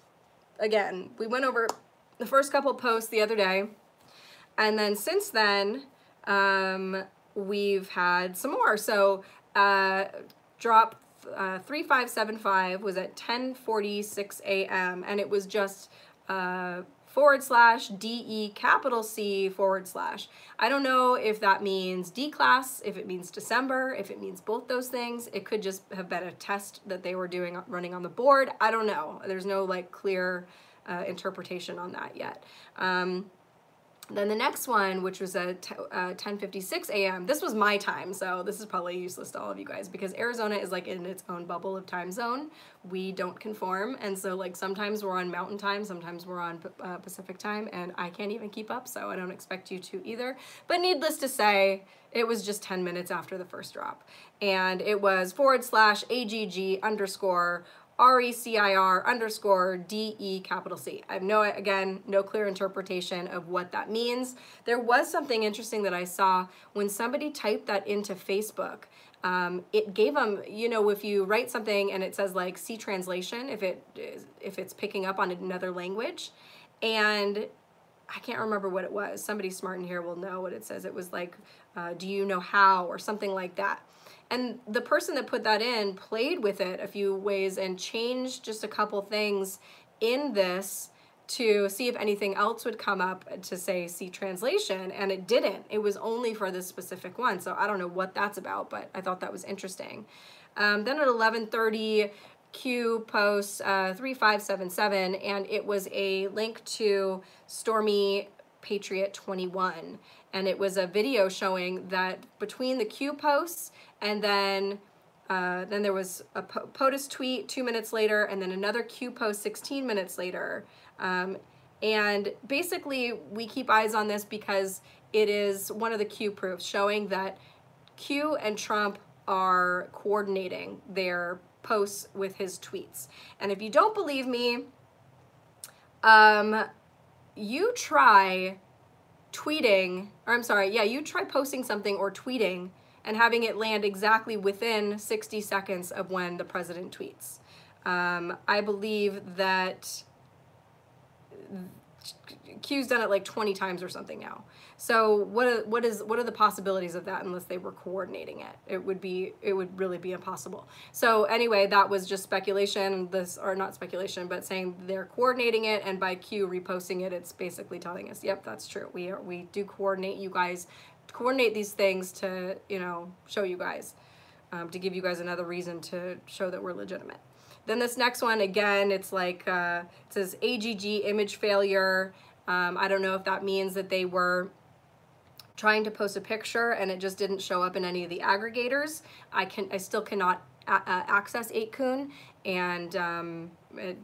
again. We went over the first couple posts the other day, and then since then, we've had some more. So drop 3575 was at 10:46 a.m. and it was just /DE capital C /. I don't know if that means D class, if it means December, if it means both those things. It could just have been a test that they were running on the board. I don't know. There's no like clear interpretation on that yet. Then the next one, which was at 10:56 a.m. This was my time, so this is probably useless to all of you guys because Arizona is like in its own bubble of time zone. We don't conform, and so like sometimes we're on Mountain Time, sometimes we're on Pacific Time, and I can't even keep up, so I don't expect you to either. But needless to say, it was just 10 minutes after the first drop, and it was /AGG _ RECIR _ DE capital C. I have no clear interpretation of what that means. There was something interesting that I saw when somebody typed that into Facebook. It gave them, you know, if you write something and it says like C translation, if it's picking up on another language, and I can't remember what it was. Somebody smart in here will know what it says. It was like, do you know how, or something like that. And the person that put that in played with it a few ways and changed just a couple things in this to see if anything else would come up to say C translation, and it didn't. It was only for this specific one, so I don't know what that's about, but I thought that was interesting. Then at 11:30, Q posts 3577, and it was a link to Stormy Patriot 21, and it was a video showing that between the Q posts and then there was a POTUS tweet 2 minutes later, and then another Q post 16 minutes later. And basically, we keep eyes on this because it is one of the Q proofs showing that Q and Trump are coordinating their posts with his tweets. And if you don't believe me, you try tweeting, or I'm sorry, yeah, you try posting something or tweeting and having it land exactly within 60 seconds of when the president tweets. I believe that Q's done it like 20 times or something now. So what are the possibilities of that unless they were coordinating it? It would really be impossible. So anyway, that was just speculation, or not speculation, but saying they're coordinating it, and by Q reposting it, it's basically telling us, yep, that's true. We do coordinate, you guys, coordinate these things to, you know, show you guys, to give you guys another reason to show that we're legitimate. Then this next one, again, it's like, it says AGG image failure. I don't know if that means that they were trying to post a picture and it just didn't show up in any of the aggregators. I still cannot access 8kun, and it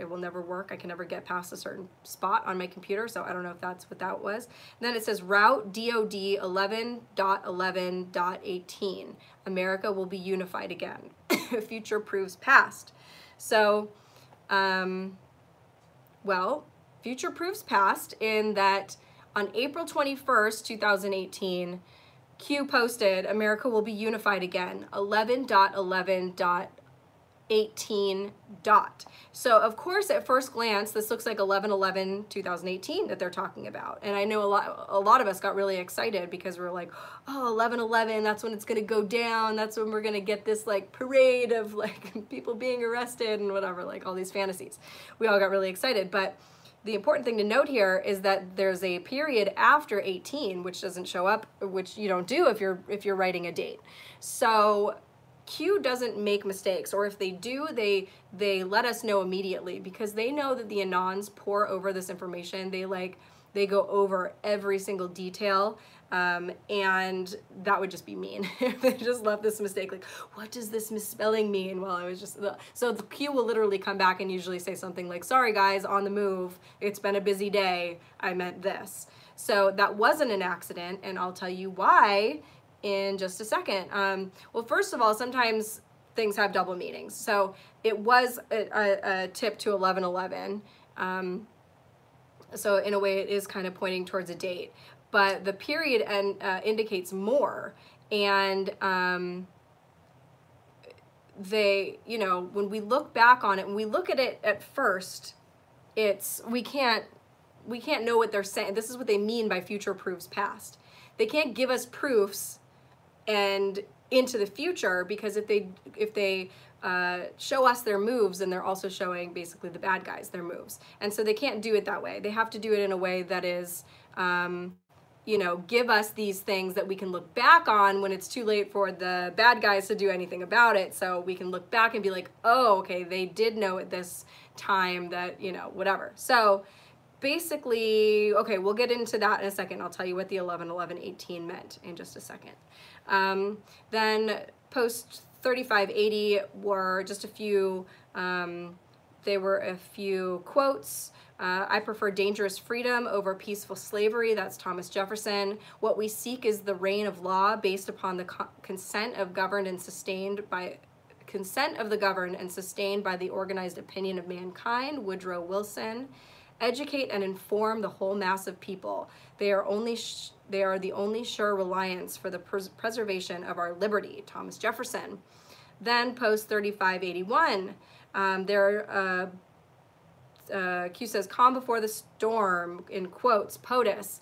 will never work. I can never get past a certain spot on my computer, so I don't know if that's what that was. And then it says route DOD 11.11.18. America will be unified again. Future proves past. So, well, future proves past in that on April 21st, 2018, Q posted, America will be unified again, 11.11.18. So of course, at first glance, this looks like 11/11/2018 that they're talking about. And I know a lot of us got really excited because we're like, oh, 11/11, that's when it's gonna go down. That's when we're gonna get this like parade of like people being arrested and whatever, like all these fantasies. We all got really excited, but the important thing to note here is that there's a period after 18, which doesn't show up, which you don't do if you're writing a date. So Q doesn't make mistakes, or if they do, they let us know immediately because they know that the Anons pour over this information. They go over every single detail, and that would just be mean if they just left this mistake. Like, what does this misspelling mean? Well, I was just, so the Q will literally come back and usually say something like, sorry guys, on the move, it's been a busy day, I meant this. So that wasn't an accident, and I'll tell you why in just a second. Well, first of all, sometimes things have double meanings. So it was a tip to 11/11. So in a way, it is kind of pointing towards a date. But the period indicates more. And you know, when we look back on it, when we look at it at first, we can't know what they're saying. This is what they mean by future proofs past. They can't give us proofs and into the future, because if they show us their moves, then they're also showing basically the bad guys their moves. And so they can't do it that way. They have to do it in a way that is, you know, give us these things that we can look back on when it's too late for the bad guys to do anything about it. So we can look back and be like, oh, okay, they did know at this time that, you know, whatever. So basically, okay, we'll get into that in a second. I'll tell you what the 11/11/18 meant in just a second. Then post 3580 were just a few, they were a few quotes. I prefer dangerous freedom over peaceful slavery. That's Thomas Jefferson. What we seek is the reign of law based upon the consent of the governed and sustained by the organized opinion of mankind. Woodrow Wilson. Educate and inform the whole mass of people. They are the only sure reliance for the preservation of our liberty. Thomas Jefferson. Then post 3581. Q says, calm before the storm, in quotes, POTUS.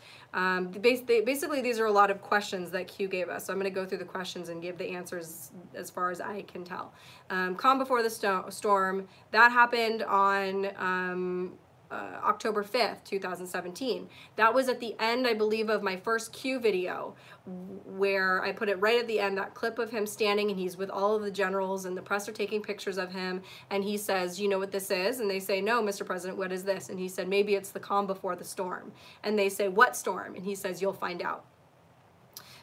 Basically, these are a lot of questions that Q gave us. So I'm going to go through the questions and give the answers as far as I can tell. Calm before the storm, that happened on October 5th, 2017. That was at the end, I believe, of my first Q video, where I put it right at the end, that clip of him standing, and he's with all of the generals, and the press are taking pictures of him, and he says, you know what this is? And they say, no, Mr. President, what is this? And he said, maybe it's the calm before the storm. And they say, what storm? And he says, you'll find out.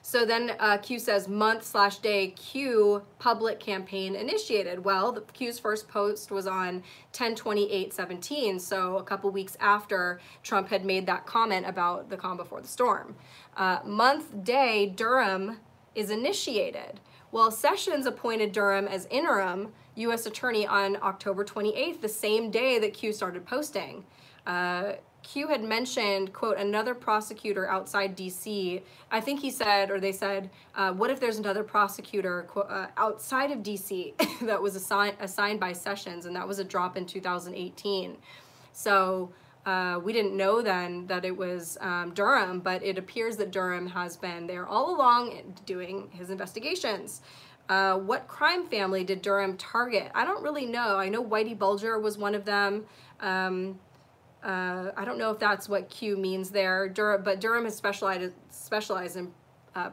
So then Q says month/day Q public campaign initiated. Well, the Q's first post was on 10/28/17, so a couple weeks after Trump had made that comment about the calm before the storm. Month/day Durham is initiated. Well, Sessions appointed Durham as interim U.S. attorney on October 28th, the same day that Q started posting. Q had mentioned, quote, another prosecutor outside D.C. I think he said, or they said, what if there's another prosecutor outside of D.C. that was assigned by Sessions, and that was a drop in 2018. So we didn't know then that it was Durham, but it appears that Durham has been there all along doing his investigations. What crime family did Durham target? I don't really know. I know Whitey Bulger was one of them. I don't know if that's what Q means there, but Durham has specialized in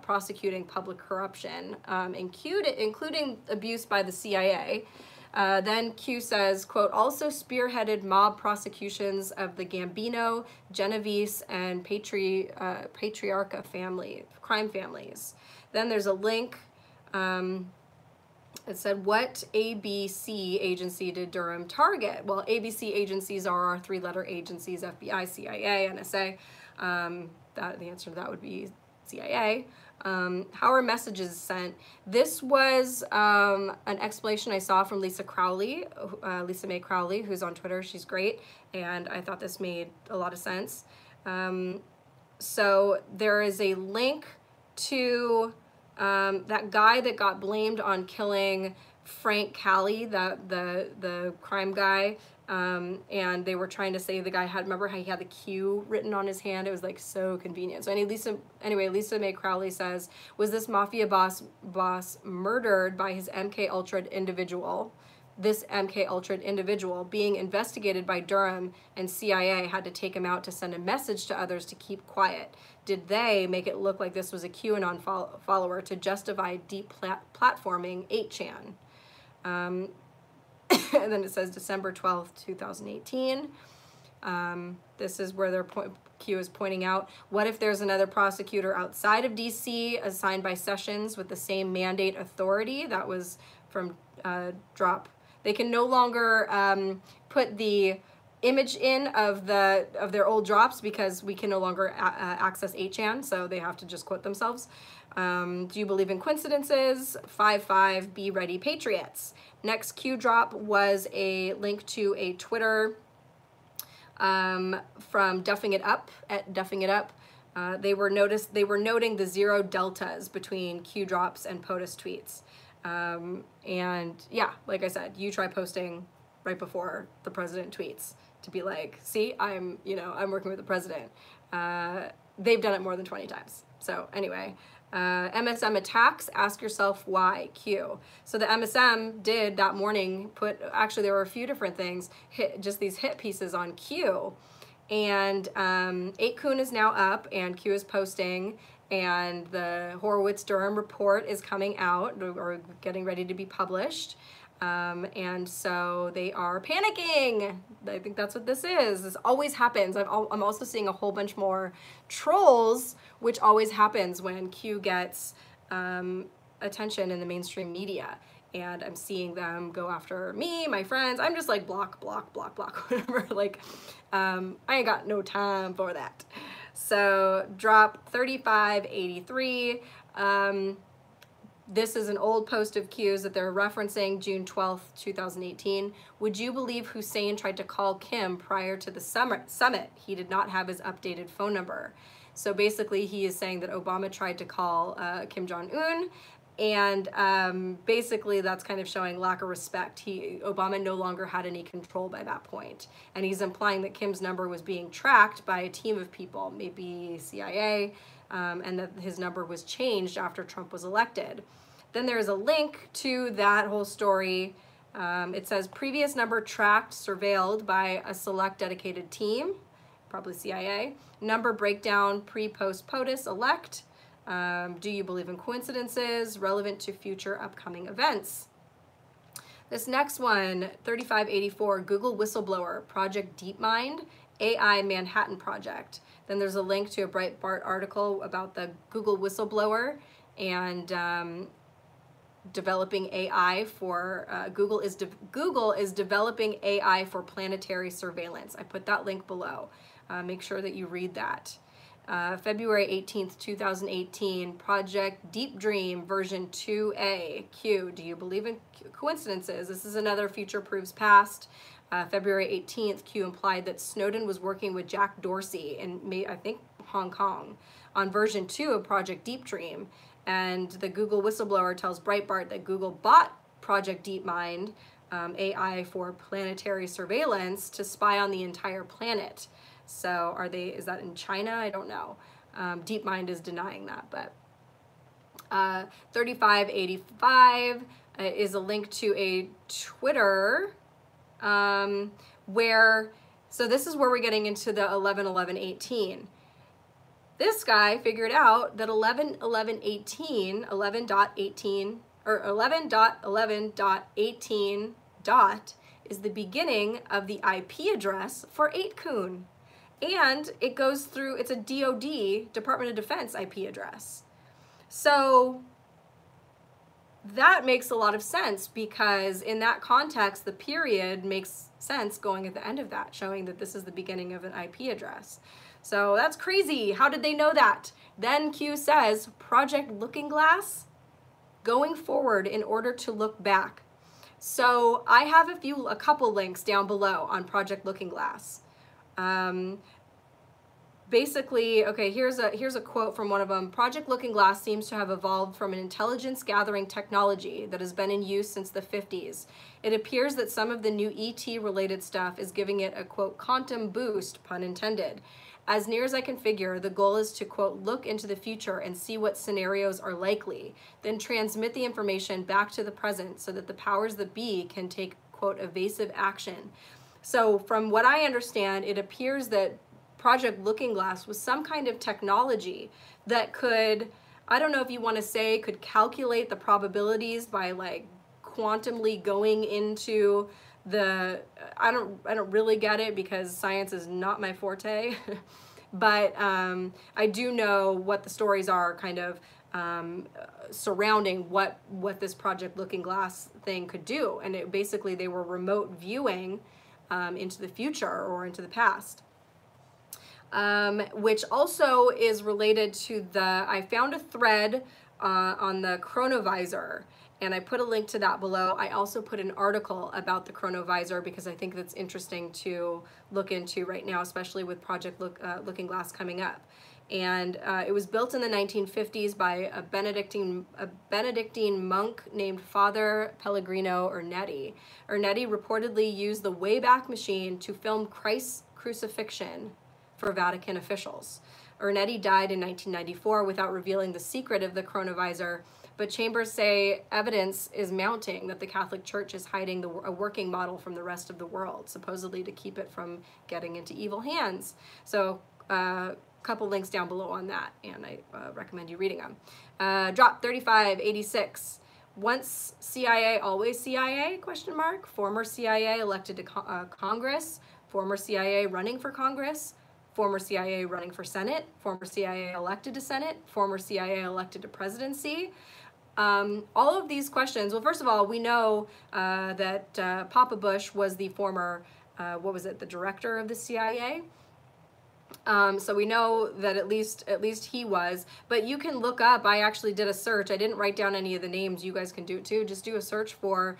prosecuting public corruption, including abuse by the CIA. Then Q says, quote, also spearheaded mob prosecutions of the Gambino, Genovese, and Patriarca crime families. Then there's a link. It said, what ABC agency did Durham target? Well, ABC agencies are our three-letter agencies, FBI, CIA, NSA. The answer to that would be CIA. How are messages sent? This was an explanation I saw from Lisa May Crowley, who's on Twitter. She's great, and I thought this made a lot of sense. So there is a link to that guy that got blamed on killing Frank Cali, the crime guy, and they were trying to say the guy remember how he had the Q written on his hand? It was like so convenient. So anyway, Lisa May Crowley says, was this mafia boss murdered by his MK Ultra individual? This MK Ultra individual being investigated by Durham and CIA had to take him out to send a message to others to keep quiet. Did they make it look like this was a QAnon follower to justify deep platforming 8chan? And then it says December 12th, 2018. This is where Q is pointing out, what if there's another prosecutor outside of DC assigned by Sessions with the same mandate authority? That was from drop. They can no longer put the image in of their old drops because we can no longer access 8chan, so they have to just quote themselves. Do you believe in coincidences? 5-5, be ready, patriots. Next Q drop was a link to a Twitter from Duffing It Up at Duffing It Up. They were noting the 0 deltas between Q drops and POTUS tweets. And yeah, like I said, you try posting right before the president tweets to be like, see, I'm working with the president. They've done it more than 20 times. So anyway, MSM attacks, ask yourself why, Q. So the MSM did that morning actually there were a few different things, just these hit pieces on Q. And 8kun is now up and Q is posting, and the Horowitz Durham report is coming out or getting ready to be published. And so they are panicking. I think that's what this is. This always happens. I'm also seeing a whole bunch more trolls, which always happens when Q gets attention in the mainstream media. And I'm seeing them go after me, my friends. I'm just like block, block, block, block, whatever. Like, I ain't got no time for that. So drop 3583. This is an old post of Q's that they're referencing, June 12th, 2018. Would you believe Hussein tried to call Kim prior to the summit? He did not have his updated phone number. So basically he is saying that Obama tried to call Kim Jong-un, and basically that's kind of showing lack of respect. Obama no longer had any control by that point. And he's implying that Kim's number was being tracked by a team of people, maybe CIA, and that his number was changed after Trump was elected. Then there's a link to that whole story. It says previous number tracked, surveilled by a select dedicated team, probably CIA. Number breakdown, pre-post POTUS elect. Do you believe in coincidences? Relevant to future upcoming events. This next one, 3584, Google Whistleblower, Project DeepMind, AI Manhattan Project. Then there's a link to a Breitbart article about the Google whistleblower and developing AI for Google is developing AI for planetary surveillance. I put that link below. Make sure that you read that. February 18th, 2018, Project Deep Dream version 2A. Q, do you believe in coincidences? This is another future proves past. February 18th, Q implied that Snowden was working with Jack Dorsey in, I think, Hong Kong on version 2 of Project Deep Dream. And the Google whistleblower tells Breitbart that Google bought Project DeepMind, AI for planetary surveillance, to spy on the entire planet. So is that in China? I don't know. DeepMind is denying that, but 3585 is a link to a Twitter where, so this is where we're getting into the 11.11.18. This guy figured out that 11.11.18, 11.18, or 11.11.18 dot is the beginning of the IP address for 8kun. And it goes through, it's a DoD, Department of Defense IP address. So that makes a lot of sense, because in that context, the period makes sense going at the end of that, showing that this is the beginning of an IP address. So that's crazy. How did they know that? Then Q says, Project Looking Glass, going forward in order to look back. So I have a couple links down below on Project Looking Glass. Basically, okay, here's a quote from one of them. Project Looking Glass seems to have evolved from an intelligence gathering technology that has been in use since the 50s. It appears that some of the new ET related stuff is giving it a, quote, quantum boost, pun intended. As near as I can figure, the goal is to, quote, look into the future and see what scenarios are likely, then transmit the information back to the present so that the powers that be can take, quote, evasive action. So from what I understand, it appears that Project Looking Glass was some kind of technology that could, I don't know if you want to say, could calculate the probabilities by like quantumly going into the, I don't really get it because science is not my forte, but I do know what the stories are kind of surrounding what this Project Looking Glass thing could do. And it basically, they were remote viewing into the future or into the past. Which also is related to I found a thread on the Chronovisor, and I put a link to that below. I also put an article about the Chronovisor because I think that's interesting to look into right now, especially with Project Looking Glass coming up. And it was built in the 1950s by a Benedictine monk named Father Pellegrino Ernetti. Ernetti reportedly used the Wayback Machine to film Christ's crucifixion for Vatican officials. Ernetti died in 1994 without revealing the secret of the Chronovisor, but chambers say evidence is mounting that the Catholic Church is hiding a working model from the rest of the world, supposedly to keep it from getting into evil hands. So a couple links down below on that, and I recommend you reading them. Drop 3586. Once CIA, always CIA, question mark. Former CIA elected to Congress, former CIA running for Congress, former CIA running for Senate, former CIA elected to Senate, former CIA elected to presidency. All of these questions, well, first of all, we know that Papa Bush was the former, the director of the CIA. So we know that at least he was, but you can look up, I actually did a search, I didn't write down any of the names, you guys can do it too, just do a search for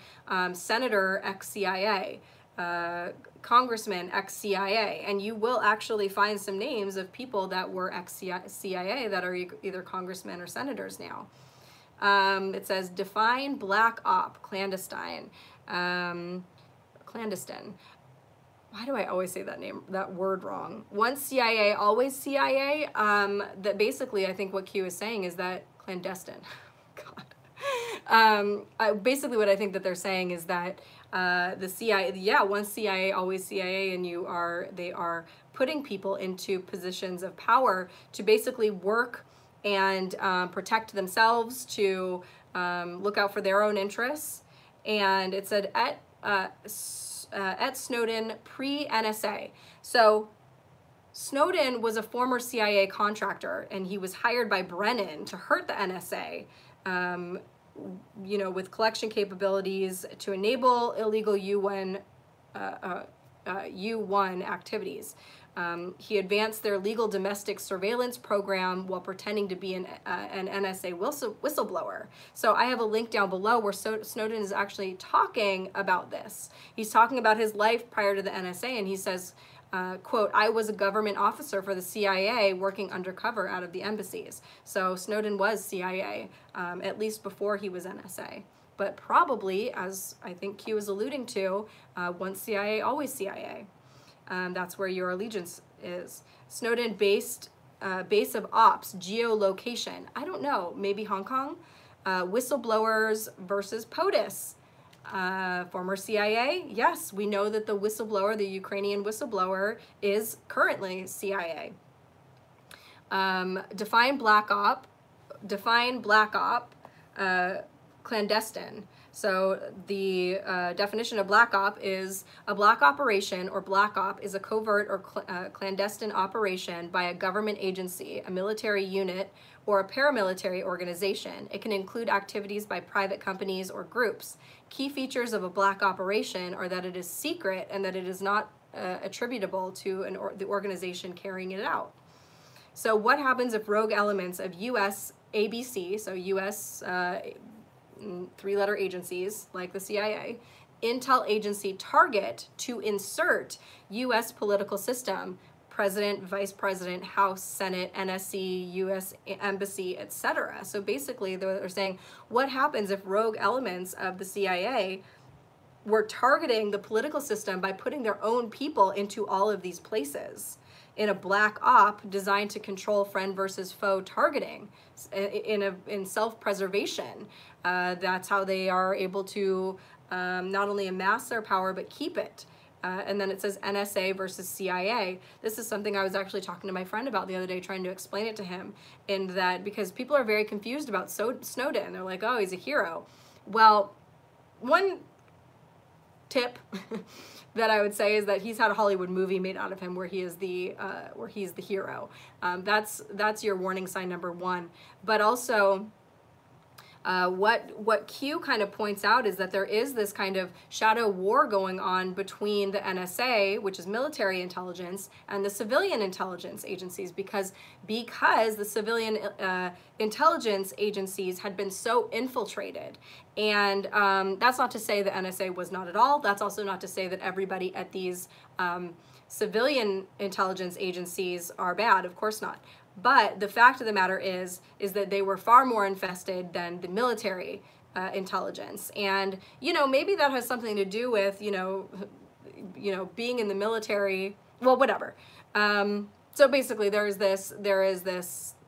Senator ex-CIA. Congressman ex-CIA, and you will actually find some names of people that were ex-CIA that are either congressmen or senators now. It says define black op, clandestine. Clandestine. Why do I always say that word wrong? Once CIA, always CIA. That basically, I think what Q is saying is that clandestine. God. Basically, what I think that they're saying is that the CIA, yeah, once CIA, always CIA, and they are putting people into positions of power to basically work and protect themselves, to look out for their own interests. And it said at Snowden pre-NSA. So Snowden was a former CIA contractor, and he was hired by Brennan to hurt the NSA, you know, with collection capabilities to enable illegal U1 activities. He advanced their legal domestic surveillance program while pretending to be an NSA whistleblower. So I have a link down below where Snowden is actually talking about this. He's talking about his life prior to the NSA, and he says, quote, "I was a government officer for the CIA working undercover out of the embassies." So Snowden was CIA, at least before he was NSA. But probably, as I think Q is alluding to, once CIA, always CIA. That's where your allegiance is. Snowden base of ops, geolocation. I don't know, maybe Hong Kong? Whistleblowers versus POTUS. Former CIA, yes, we know that the whistleblower, the Ukrainian whistleblower, is currently CIA. Define black op, clandestine. So the definition of black op is a black operation, or black op is a covert or clandestine operation by a government agency, a military unit, or a paramilitary organization. It can include activities by private companies or groups. Key features of a black operation are that it is secret and that it is not attributable to the organization carrying it out. So what happens if rogue elements of US ABC, so US three-letter agencies like the CIA, intel agency target to insert US political system, president, vice president, House, Senate, NSC, US embassy, etc. So basically they're saying, what happens if rogue elements of the CIA were targeting the political system by putting their own people into all of these places in a black op designed to control friend versus foe targeting in self-preservation? That's how they are able to not only amass their power, but keep it. And then it says NSA versus CIA. This is something I was actually talking to my friend about the other day, trying to explain it to him, in that because people are very confused about Snowden. They're like, oh, he's a hero. Well, one tip that I would say is that he's had a Hollywood movie made out of him where he is the hero. That's your warning sign number one. But also, what Q kind of points out is that there is this kind of shadow war going on between the NSA, which is military intelligence, and the civilian intelligence agencies, because the civilian intelligence agencies had been so infiltrated. And that's not to say the NSA was not at all. That's also not to say that everybody at these civilian intelligence agencies are bad. Of course not. But the fact of the matter is that they were far more infested than the military intelligence. And, you know, maybe that has something to do with, you know, being in the military, well, whatever. So basically there is this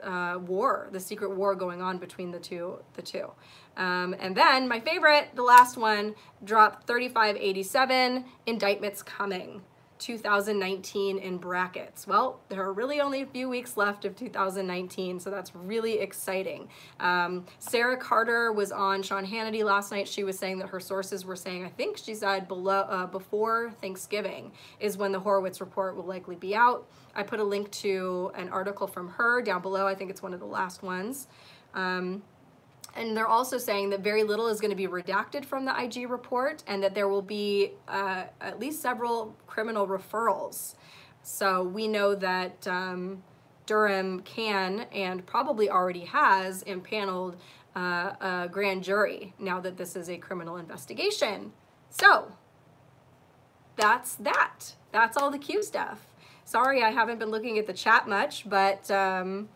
war, the secret war going on between the two. And then my favorite, the last one, dropped 3587, indictments coming. 2019 in brackets. Well, there are really only a few weeks left of 2019, so that's really exciting. Sarah Carter was on Sean Hannity last night. She was saying that her sources were saying, I think she said before Thanksgiving is when the Horowitz report will likely be out. I put a link to an article from her down below. I think it's one of the last ones. And they're also saying that very little is going to be redacted from the IG report, and that there will be at least several criminal referrals. So we know that Durham can, and probably already has, impaneled a grand jury now that this is a criminal investigation. So that's that. That's all the Q stuff. Sorry I haven't been looking at the chat much, but I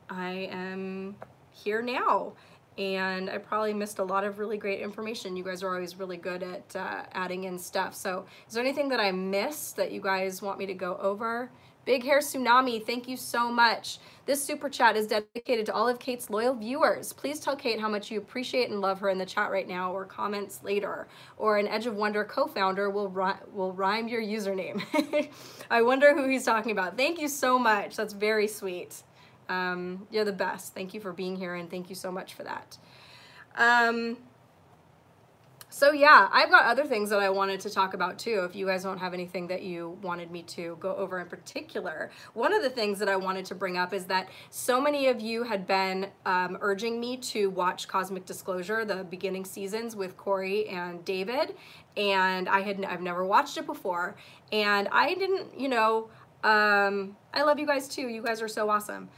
am here now. And I probably missed a lot of really great information. You guys are always really good at adding in stuff. So is there anything that I missed that you guys want me to go over? Big Hair Tsunami, thank you so much. This super chat is dedicated to all of Kate's loyal viewers. Please tell Kate how much you appreciate and love her in the chat right now, or comments later. Or an Edge of Wonder co-founder will rhyme your username. I wonder who he's talking about. Thank you so much. That's very sweet. You're the best. Thank you for being here, and thank you so much for that. So yeah, I've got other things that I wanted to talk about too. If you guys don't have anything that you wanted me to go over in particular, one of the things that I wanted to bring up is that so many of you had been urging me to watch Cosmic Disclosure, the beginning seasons with Corey and David, and I've never watched it before, and I didn't, you know, I love you guys too. You guys are so awesome.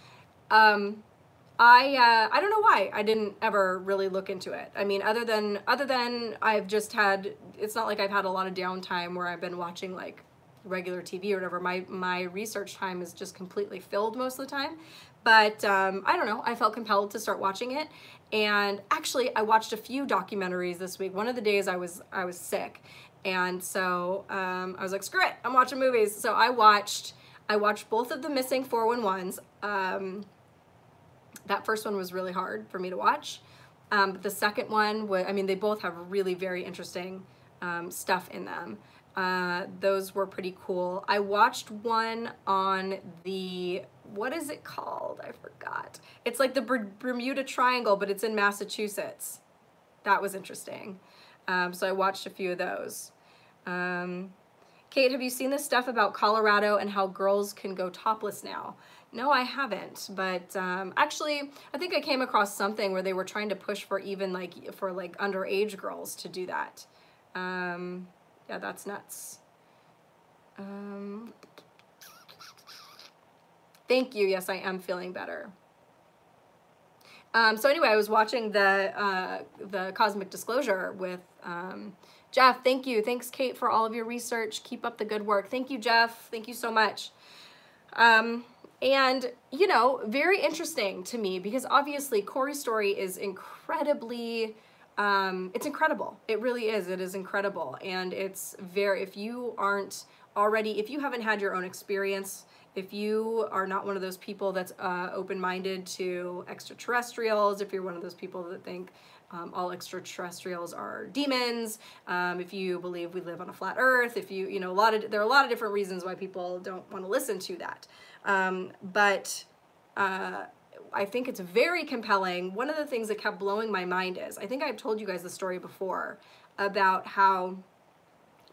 I don't know why I didn't ever really look into it. I mean, other than I've just had, it's not like I've had a lot of downtime where I've been watching like regular TV or whatever. My research time is just completely filled most of the time. But I don't know, I felt compelled to start watching it. And actually I watched a few documentaries this week. One of the days I was sick. And so I was like, screw it, I'm watching movies. So I watched both of the Missing 411s. That first one was really hard for me to watch. The second one, I mean, they both have really very interesting stuff in them. Those were pretty cool. I watched one on the, what is it called? I forgot. It's like the Bermuda Triangle, but it's in Massachusetts. That was interesting. So I watched a few of those. Kate, have you seen this stuff about Colorado and how girls can go topless now? No, I haven't, but actually, I think I came across something where they were trying to push for even like, for like underage girls to do that. Yeah, that's nuts. Thank you, yes, I am feeling better. So anyway, I was watching the Cosmic Disclosure with Jeff. Thank you. Thanks, Kate, for all of your research. Keep up the good work. Thank you, Jeff. Thank you so much. And, you know, very interesting to me because obviously Corey's story is incredibly, it's incredible. It really is. It is incredible. And it's very, if you aren't already, if you haven't had your own experience, if you are not one of those people that's open-minded to extraterrestrials, if you're one of those people that think all extraterrestrials are demons, if you believe we live on a flat earth, if you, you know, there are a lot of different reasons why people don't want to listen to that. But I think it's very compelling. One of the things that kept blowing my mind is, I think I've told you guys the story before about how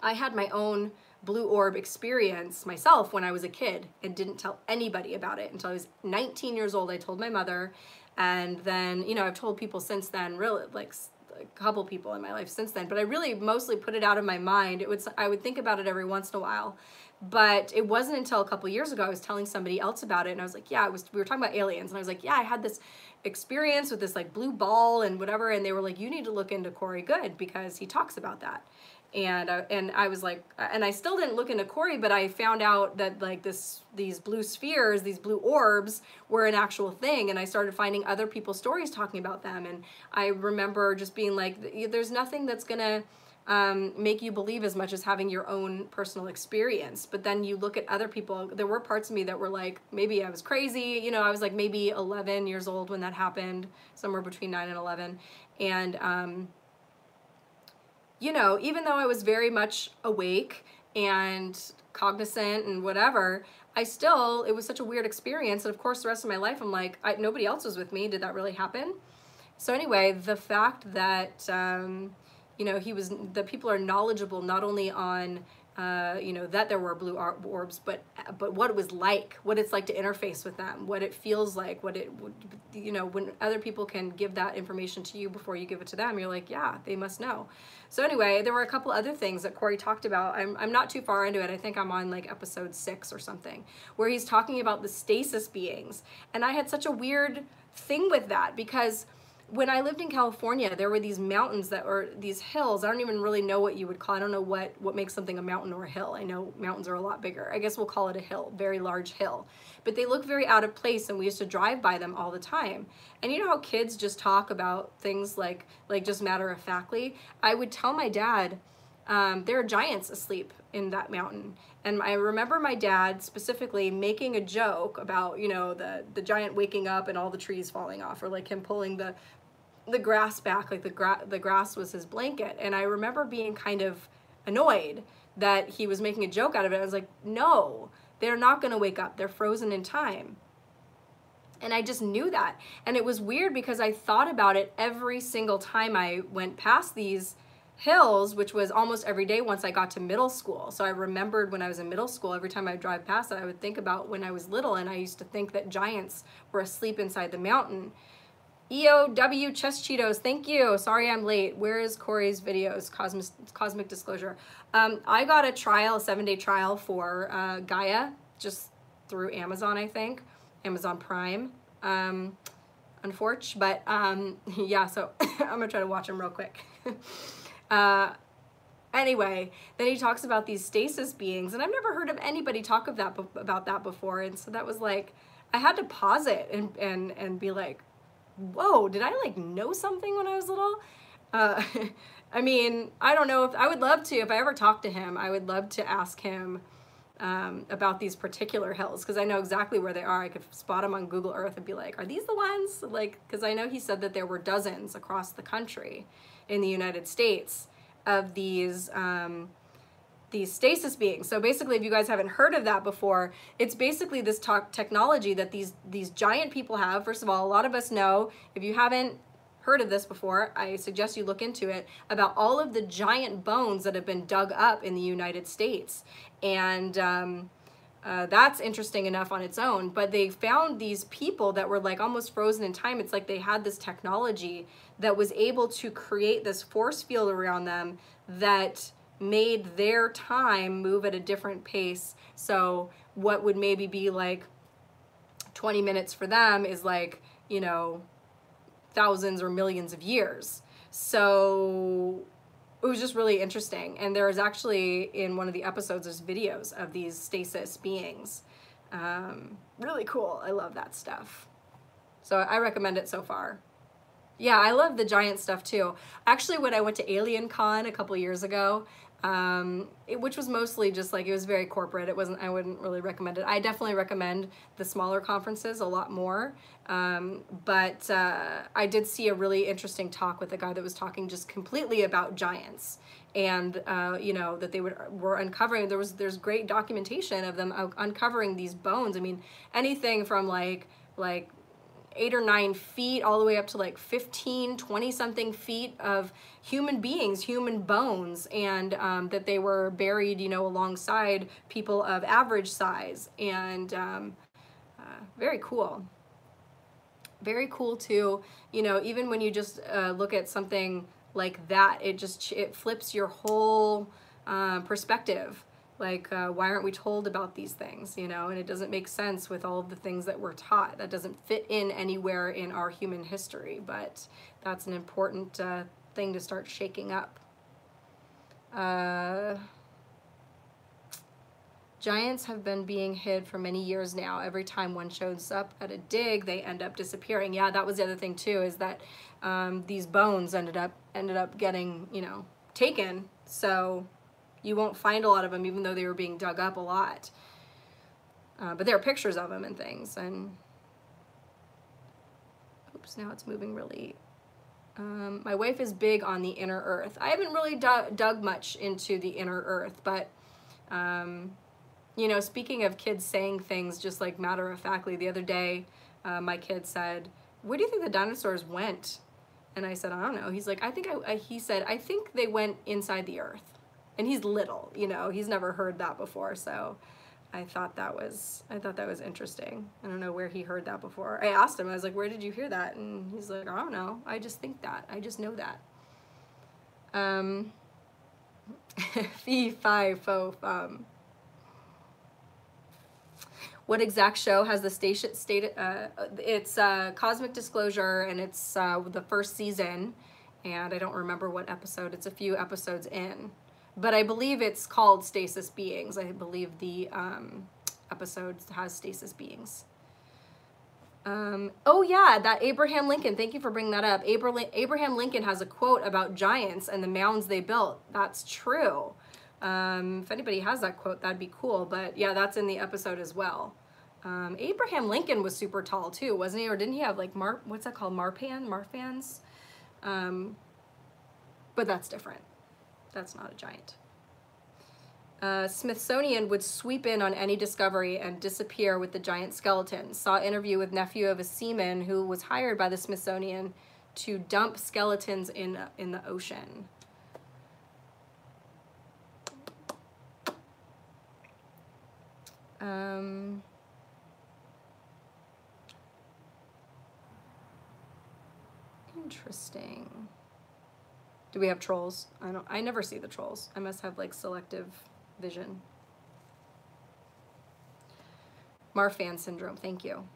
I had my own blue orb experience myself when I was a kid and didn't tell anybody about it until I was 19 years old. I told my mother, and then, you know, I've told people since then, really, like a couple people in my life since then, but I really mostly put it out of my mind. I would think about it every once in a while, but it wasn't until a couple years ago I was telling somebody else about it, and I was like, yeah, we were talking about aliens, and I was like, yeah, I had this experience with this like blue ball and whatever, and they were like, you need to look into Corey Good because he talks about that. And I was like, and I still didn't look into Corey, but I found out that like these blue spheres, these blue orbs were an actual thing, and I started finding other people's stories talking about them, and I remember just being like, there's nothing that's gonna make you believe as much as having your own personal experience. But then you look at other people, there were parts of me that were like, maybe I was crazy, you know, I was like maybe 11 years old when that happened, somewhere between 9 and 11, and you know, even though I was very much awake and cognizant and whatever, it was such a weird experience. And of course, the rest of my life, I'm like, nobody else was with me. Did that really happen? So anyway, the fact that, you know, the people are knowledgeable not only on, you know, that there were blue orbs, but what it was like, what it's like to interface with them, what it feels like, what it would, you know, when other people can give that information to you before you give it to them, you're like, yeah, they must know. So anyway, there were a couple other things that Corey talked about. I'm not too far into it. I think I'm on like episode 6 or something, where he's talking about the stasis beings. And I had such a weird thing with that because when I lived in California, there were these mountains that were these hills. I don't even really know what you would call. I don't know what makes something a mountain or a hill. I know mountains are a lot bigger. I guess we'll call it a hill, very large hill. But they look very out of place, and we used to drive by them all the time. And you know how kids just talk about things like just matter-of-factly? I would tell my dad, there are giants asleep in that mountain. And I remember my dad specifically making a joke about, you know, the giant waking up and all the trees falling off, or like him pulling the grass back, like the grass was his blanket. And I remember being kind of annoyed that he was making a joke out of it. I was like, no, they're not gonna wake up. They're frozen in time. And I just knew that. And it was weird because I thought about it every single time I went past these hills, which was almost every day once I got to middle school. So I remembered when I was in middle school, every time I would drive past it, I would think about when I was little, and I used to think that giants were asleep inside the mountain. EOW Chest Cheetos, thank you. Sorry I'm late. Where is Corey's videos? Cosmic disclosure. I got a trial, a 7-day trial for Gaia, just through Amazon, I think. Amazon Prime. Unfortunate, but yeah, so I'm gonna try to watch them real quick. Anyway, then he talks about these stasis beings, and I've never heard of anybody talk about that before, and so that was like, I had to pause it and be like, whoa, did I like know something when I was little? I mean, I don't know, if I would love to, if I ever talk to him, I would love to ask him about these particular hills, because I know exactly where they are. I could spot them on Google Earth and be like, are these the ones? Like, because I know he said that there were dozens across the country in the United States of these stasis beings. So basically, if you guys haven't heard of that before, it's basically this technology that these giant people have. First of all, a lot of us know, if you haven't heard of this before, I suggest you look into it, about all of the giant bones that have been dug up in the United States. And that's interesting enough on its own, but they found these people that were like almost frozen in time. It's like they had this technology that was able to create this force field around them that made their time move at a different pace. So what would maybe be like 20 minutes for them is like, you know, thousands or millions of years. So it was just really interesting. And there is actually, in one of the episodes, there's videos of these stasis beings. Really cool. I love that stuff. So I recommend it so far. Yeah, I love the giant stuff too. Actually, when I went to Alien Con a couple years ago, which was mostly just like, it was very corporate. It wasn't, I wouldn't really recommend it. I definitely recommend the smaller conferences a lot more. But I did see a really interesting talk with a guy that was talking just completely about giants, and you know, that they were uncovering, there's great documentation of them uncovering these bones. I mean, anything from like 8 or 9 feet all the way up to like 15, 20 something feet of human beings, human bones, and that they were buried, you know, alongside people of average size. And very cool. Very cool too, you know, even when you just look at something like that, it flips your whole perspective. Like, why aren't we told about these things, you know? And it doesn't make sense with all of the things that we're taught. That doesn't fit in anywhere in our human history, but that's an important thing to start shaking up. Giants have been being hid for many years now. Every time one shows up at a dig, they end up disappearing. Yeah, that was the other thing too, is that these bones ended up getting, you know, taken. So you won't find a lot of them, even though they were being dug up a lot. But there are pictures of them and things. And oops, now it's moving really. My wife is big on the inner earth. I haven't really dug much into the inner earth, but you know, speaking of kids saying things just like matter-of-factly, the other day, my kid said, "Where do you think the dinosaurs went?" And I said, "I don't know." He's like, he said, "I think they went inside the earth." And he's little, you know, he's never heard that before. So I thought that was interesting. I don't know where he heard that before. I asked him, I was like, "Where did you hear that?" And he's like, "I don't know. I just think that. I just know that." Fee, fi, fo, fum. What exact show has the station stated? It's Cosmic Disclosure, and it's the first season, and I don't remember what episode. It's a few episodes in, but I believe it's called Stasis Beings. I believe the episode has Stasis Beings. Oh yeah, that Abraham Lincoln. Thank you for bringing that up. Abraham Lincoln has a quote about giants and the mounds they built. That's true. If anybody has that quote, that'd be cool. But yeah, that's in the episode as well. Abraham Lincoln was super tall too, wasn't he? Or didn't he have like what's that called? Marfans? But that's different. That's not a giant. Smithsonian would sweep in on any discovery and disappear with the giant skeleton. Saw interview with nephew of a seaman who was hired by the Smithsonian to dump skeletons in the ocean. Interesting. Do we have trolls? I never see the trolls. I must have like selective vision. Marfan syndrome, thank you.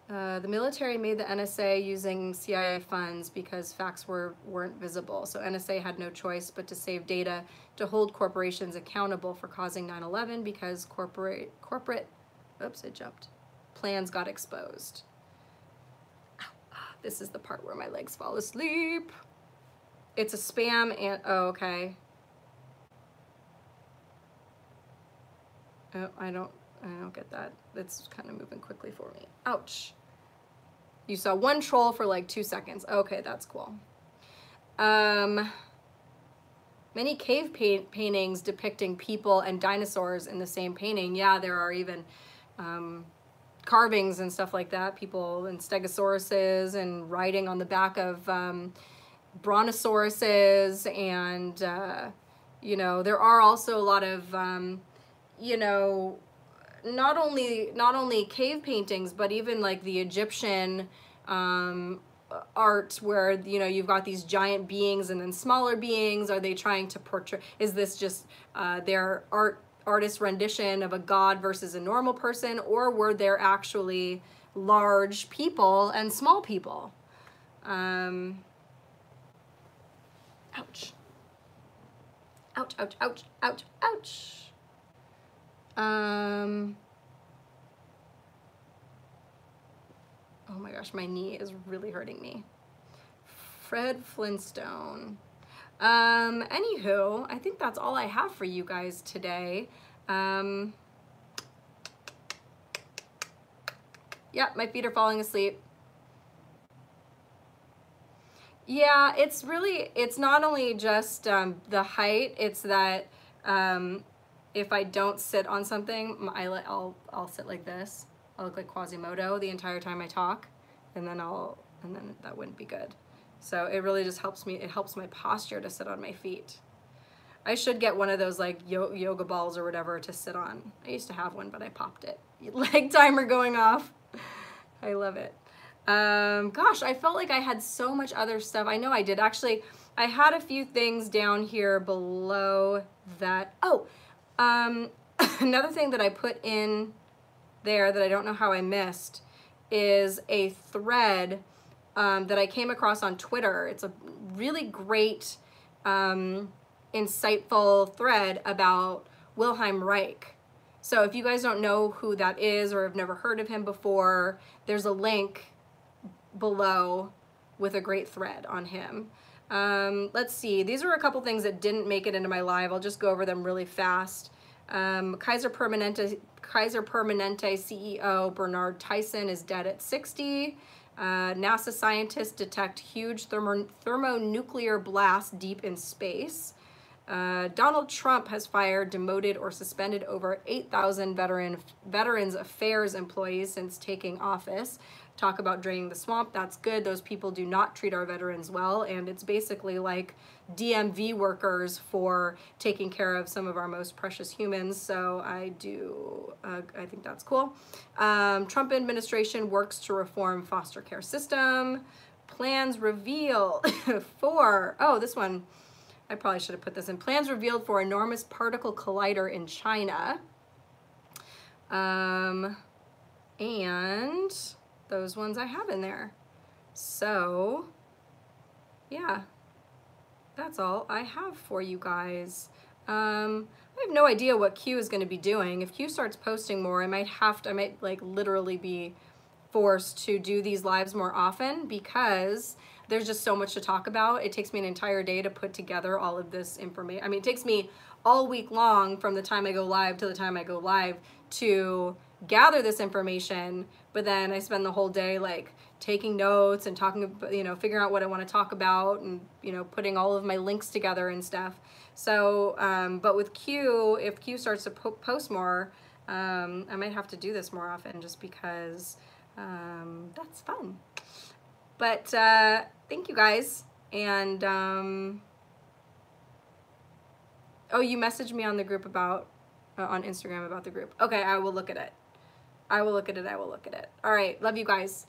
The military made the NSA using CIA funds because facts weren't visible. So NSA had no choice but to save data to hold corporations accountable for causing 9/11 because corporate, oops, it jumped. Plans got exposed. This is the part where my legs fall asleep. It's a spam and, oh, okay. Oh, I don't get that. It's kind of moving quickly for me. Ouch. You saw one troll for like 2 seconds. Okay, that's cool. Many cave paintings depicting people and dinosaurs in the same painting. Yeah, there are even carvings and stuff like that. People and stegosauruses and writing on the back of brontosauruses, and you know, there are also a lot of you know, not only cave paintings, but even like the Egyptian art where, you know, you've got these giant beings and then smaller beings. Are they trying to portray, is this just their artist rendition of a god versus a normal person, or were there actually large people and small people? Ouch. Ouch, ouch, ouch, ouch, ouch. Oh my gosh, my knee is really hurting me. Fred Flintstone. Anywho, I think that's all I have for you guys today. Yeah, my feet are falling asleep. Yeah, it's really, it's not only just the height, it's that if I don't sit on something, I'll sit like this. I'll look like Quasimodo the entire time I talk, and then that wouldn't be good. So it really just helps me, it helps my posture to sit on my feet. I should get one of those like yoga balls or whatever to sit on. I used to have one, but I popped it. Leg timer going off. I love it. Gosh, I felt like I had so much other stuff. I know I did. Actually, I had a few things down here below that. Oh, another thing that I put in there that I don't know how I missed is a thread that I came across on Twitter. It's a really great, insightful thread about Wilhelm Reich. So if you guys don't know who that is or have never heard of him before, there's a link below with a great thread on him. Let's see, these are a couple things that didn't make it into my live. I'll just go over them really fast. Kaiser Permanente CEO Bernard Tyson is dead at 60. NASA scientists detect huge thermonuclear blast deep in space. Donald Trump has fired, demoted, or suspended over 8,000 Veterans Affairs employees since taking office. Talk about draining the swamp. That's good. Those people do not treat our veterans well, and it's basically like DMV workers for taking care of some of our most precious humans. So I think that's cool. Trump administration works to reform foster care system. Plans reveal for, oh, this one, I probably should have put this in. Plans revealed for enormous particle collider in China. And those ones I have in there. So, yeah, that's all I have for you guys. I have no idea what Q is going to be doing. If Q starts posting more, I might like literally be forced to do these lives more often because there's just so much to talk about. It takes me an entire day to put together all of this information. I mean, it takes me all week long from the time I go live to the time I go live to gather this information, but then I spend the whole day like taking notes and talking, you know, figuring out what I want to talk about and, you know, putting all of my links together and stuff. So, but with Q, if Q starts to post more, I might have to do this more often just because that's fun. But thank you guys. And oh, you messaged me on the group about on Instagram about the group. Okay, I will look at it. I will look at it. I will look at it. All right, love you guys.